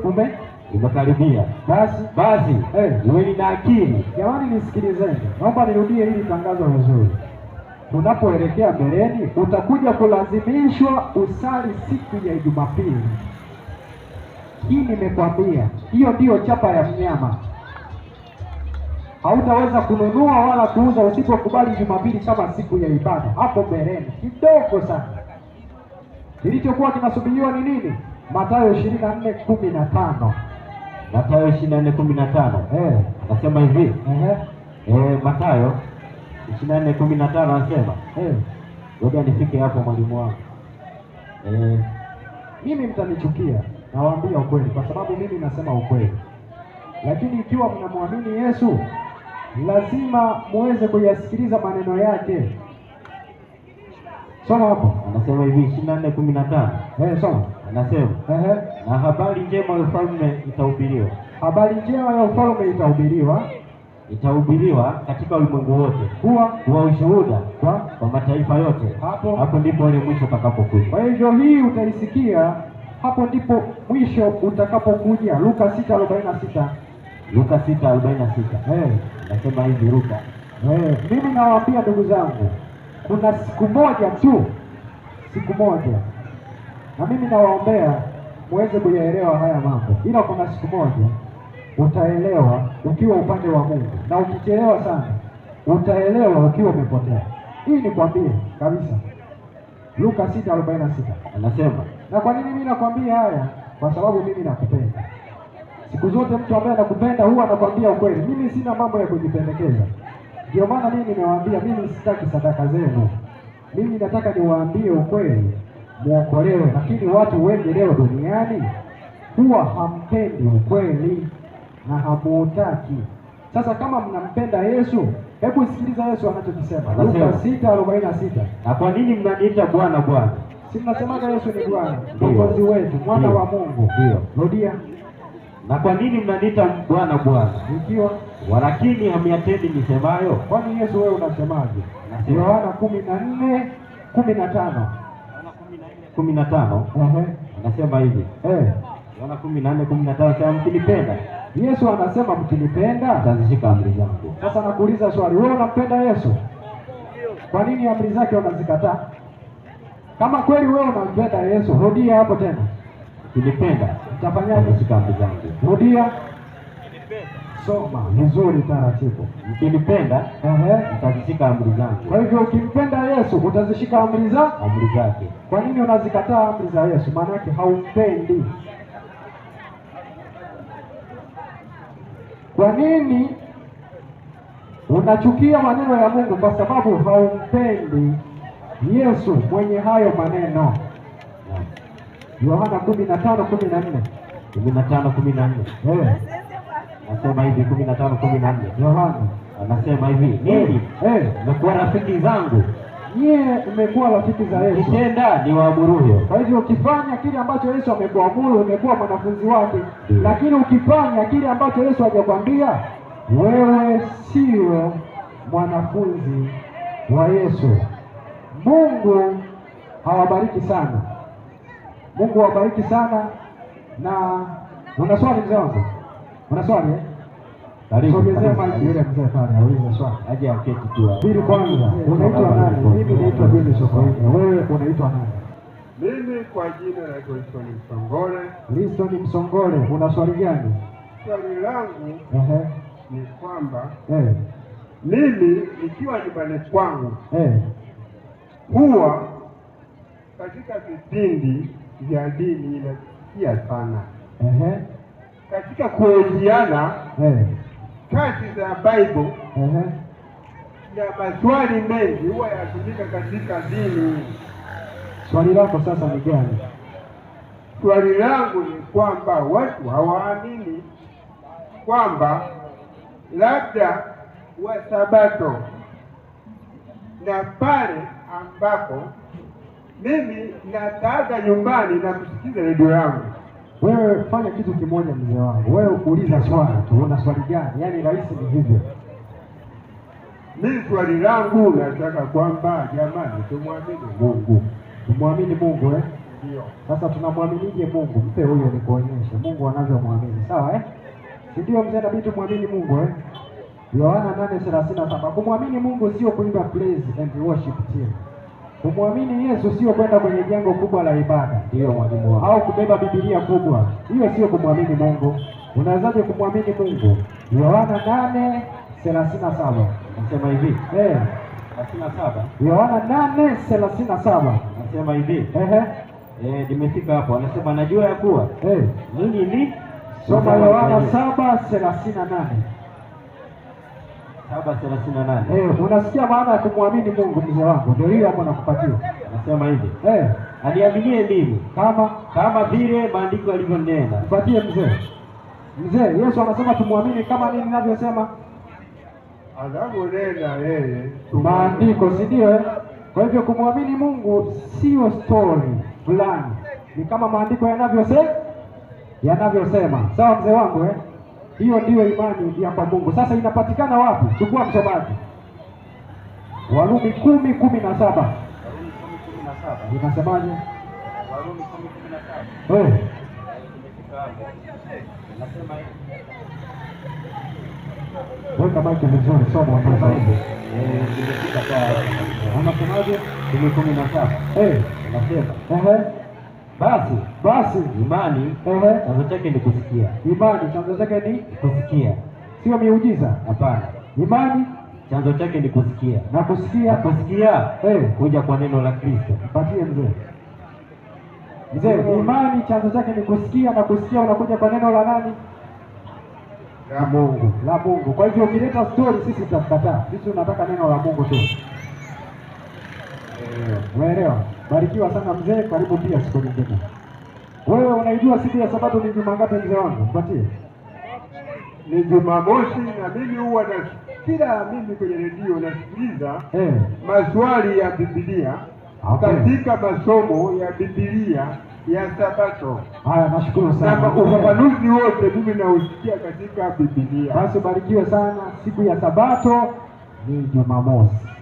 umekaribia. Basi iweni na akili. Jamani, nisikilizeni. Naomba nirudie hili tangazo vizuri. Unapoelekea mbeleni utakuja kulazimishwa usali siku ya Jumapili. Hii nimekwambia, hiyo ndiyo chapa ya mnyama. Hautaweza kununua wala kuuza usipokubali Jumapili kama siku ya ibada. Hapo mbeleni kidogo sana. Kilichokuwa kinasubiriwa ni nini? Mathayo 24:15. Mathayo 24:15. Anasema hivi. Mathayo 24:15 anasema. Ngoja nifike hapo mwalimu wangu. Mimi mtanichukia, nawaambia ukweli kwa sababu mimi nasema ukweli. Lakini ikiwa mnamwamini Yesu, lazima muweze kuyasikiliza maneno yake. Soma hapo. Anasema hivi 24:15. Soma. Anasema na habari njema ya ufalme itahubiriwa. Habari njema ya ufalme itahubiriwa katika ulimwengu wote kuwa ushuhuda kwa mataifa yote. Hapo ndipo ule mwisho utakapokuja. Kwa hivyo hii utaisikia, hapo ndipo mwisho utakapokuja. Luka 6:46. Luka 6:46. Nasema hivi Luka. Mimi nawaambia ndugu zangu, kuna siku moja tu, siku moja, na mimi nawaombea muweze kuyaelewa haya mambo, ila kuna siku moja utaelewa ukiwa upande wa Mungu, na ukichelewa sana utaelewa ukiwa umepotea. Hii nikwambie kabisa. Luka 6:46 anasema. Na kwa nini mimi nakwambia haya? Kwa sababu mimi nakupenda. Siku zote mtu ambaye anakupenda huwa anakwambia ukweli. Mimi sina mambo ya kujipendekeza. Ndio maana mimi nimewaambia, mimi sitaki sadaka zenu. Mimi nataka niwaambie ukweli, muokolewe. Lakini watu wengi leo duniani huwa hampendi ukweli na hamuutaki. Sasa kama mnampenda Yesu, hebu sikiliza Yesu anachokisema. Luka 6:46. Na kwa nini mnaniita Bwana Bwana? Si mnasemaga Yesu ni Bwana, Mwokozi wetu, mwana wa Mungu. Rudia. Na kwa nini mnaniita Bwana Bwana? Ikiwa walakini hamyatendi nisemayo? Kwani Yesu wewe unasemaje? Yohana 14:15. 15. Anasema hivi. Yohana 14:15 sema mkinipenda. Yesu anasema mkinipenda mtazishika amri zangu. Sasa nakuuliza swali, wewe unampenda Yesu? Kwa nini amri zake unazikataa? Kama kweli wewe unampenda Yesu, rudia hapo tena. Mkinipenda mtafanyaje? Mtazishika amri zangu. Rudia. Soma vizuri taratibu. Mkinipenda mtazishika amri zangu. Kwa hivyo ukimpenda Yesu utazishika amri zake. Kwa nini unazikataa amri za Yesu? Maana yake haumpendi. Kwa nini unachukia maneno ya Mungu? Kwa sababu haumpendi Yesu mwenye hayo maneno. Yohana 15:14. 15:14. Nasema hivi 15:14. Yohana anasema hivi, ninyi mmekuwa rafiki zangu. Mmekuwa rafiki za Yesu. Ukitenda ni waamuruyo. Kwa hivyo ukifanya kile ambacho Yesu amekuamuru umekuwa mwanafunzi wake. Lakini ukifanya kile ambacho Yesu hajakwambia, wewe sio mwanafunzi wa Yesu. Mungu hawabariki sana. Mungu hawabariki sana. Na una swali mzee wangu? Una swali? Karibu. Sogezea maji yule mzee pale aulize swali. Aje aketi tu. Bili kwanza, unaitwa nani? Mimi naitwa Bili Sokoine. Wewe unaitwa nani? Mimi kwa jina naitwa Liston Msongole. Liston Msongole, una swali gani? Swali langu ni kwamba mimi nikiwa nyumbani kwangu huwa katika vipindi vya dini inasikia sana katika kuhojiana kazi za Bible na maswali mengi huwa yatumika katika dini. Swali lako sasa ni gani? Swali langu ni kwamba watu hawaamini kwamba labda wa Sabato, na pale ambapo mimi nataka nyumbani na kusikiza redio yangu. Wewe fanya kitu kimoja mzee wangu, wewe uliza swali tu. Una swali gani? Yaani rahisi ni hivyo. Mimi swali langu nataka kwamba jamani, tumwamini Mungu. Tumwamini Mungu Ndio. Sasa tunamwaminije Mungu? Mpe huyo nikuonyeshe Mungu anavyomwamini. Sawa Si ndio mzee, inabidi tumwamini Mungu Yohana 8:37. Kumwamini Mungu sio kuimba praise and worship team. Kumwamini Yesu sio kwenda kwenye jengo kubwa la ibada, ndio mwalimu wao, au kubeba Biblia kubwa. Hiyo sio kumwamini Mungu. Unawezaje kumwamini Mungu? Yohana 8:37 nasema hivi. 37. Yohana 8:37 nasema hivi. Nimefika hapo. Anasema najua ya kuwa ninyi ni soma Yohana 7:38. 7:38. Unasikia maana ya kumwamini Mungu mzee wangu? Ndio hiyo hapo nakupatia. Nasema hivi. Aliaminie mimi kama vile maandiko yalivyonena. Nipatie mzee. Mzee, Yesu anasema tumwamini kama nini ninavyosema? Anavyonena yeye maandiko, si ndio? Kwa hivyo kumwamini Mungu sio story fulani. Ni kama maandiko yanavyosema. Sawa mzee wangu Hiyo ndiyo imani ya kwa Mungu. Sasa inapatikana wapi? Chukua msomaji. Warumi 10:17. Inasemaje? Warumi 10:17. Nasema hivi. Weka maiki vizuri, soma hapo. Nimefika kwa anasemaje? 10:17. Nasema basi imani chanzo chake ni kusikia. Imani chanzo chake ni kusikia, sio miujiza. Hapana, imani chanzo chake ni kusikia, na kusikia kuja kwa neno la Kristo. Patie mzee, imani chanzo chake ni kusikia, na kusikia unakuja kwa neno la nani? La Mungu. Kwa hivyo ukileta story sisi tutakataa. Sisi tunataka neno la Mungu tu. Umeelewa? Barikiwa sana mzee, karibu pia siku nyingine. Wewe unaijua siku ya Sabato ni juma ngapi mzee wangu? Mpatie. Ni Jumamosi, na mimi huwa kila mimi kwenye redio nasikiliza maswali ya Biblia katika masomo ya Biblia ya Sabato. Haya, nashukuru sana. Na ufafanuzi wote mimi nausikia katika Biblia. Basi barikiwe sana. Siku ya Sabato ni Jumamosi.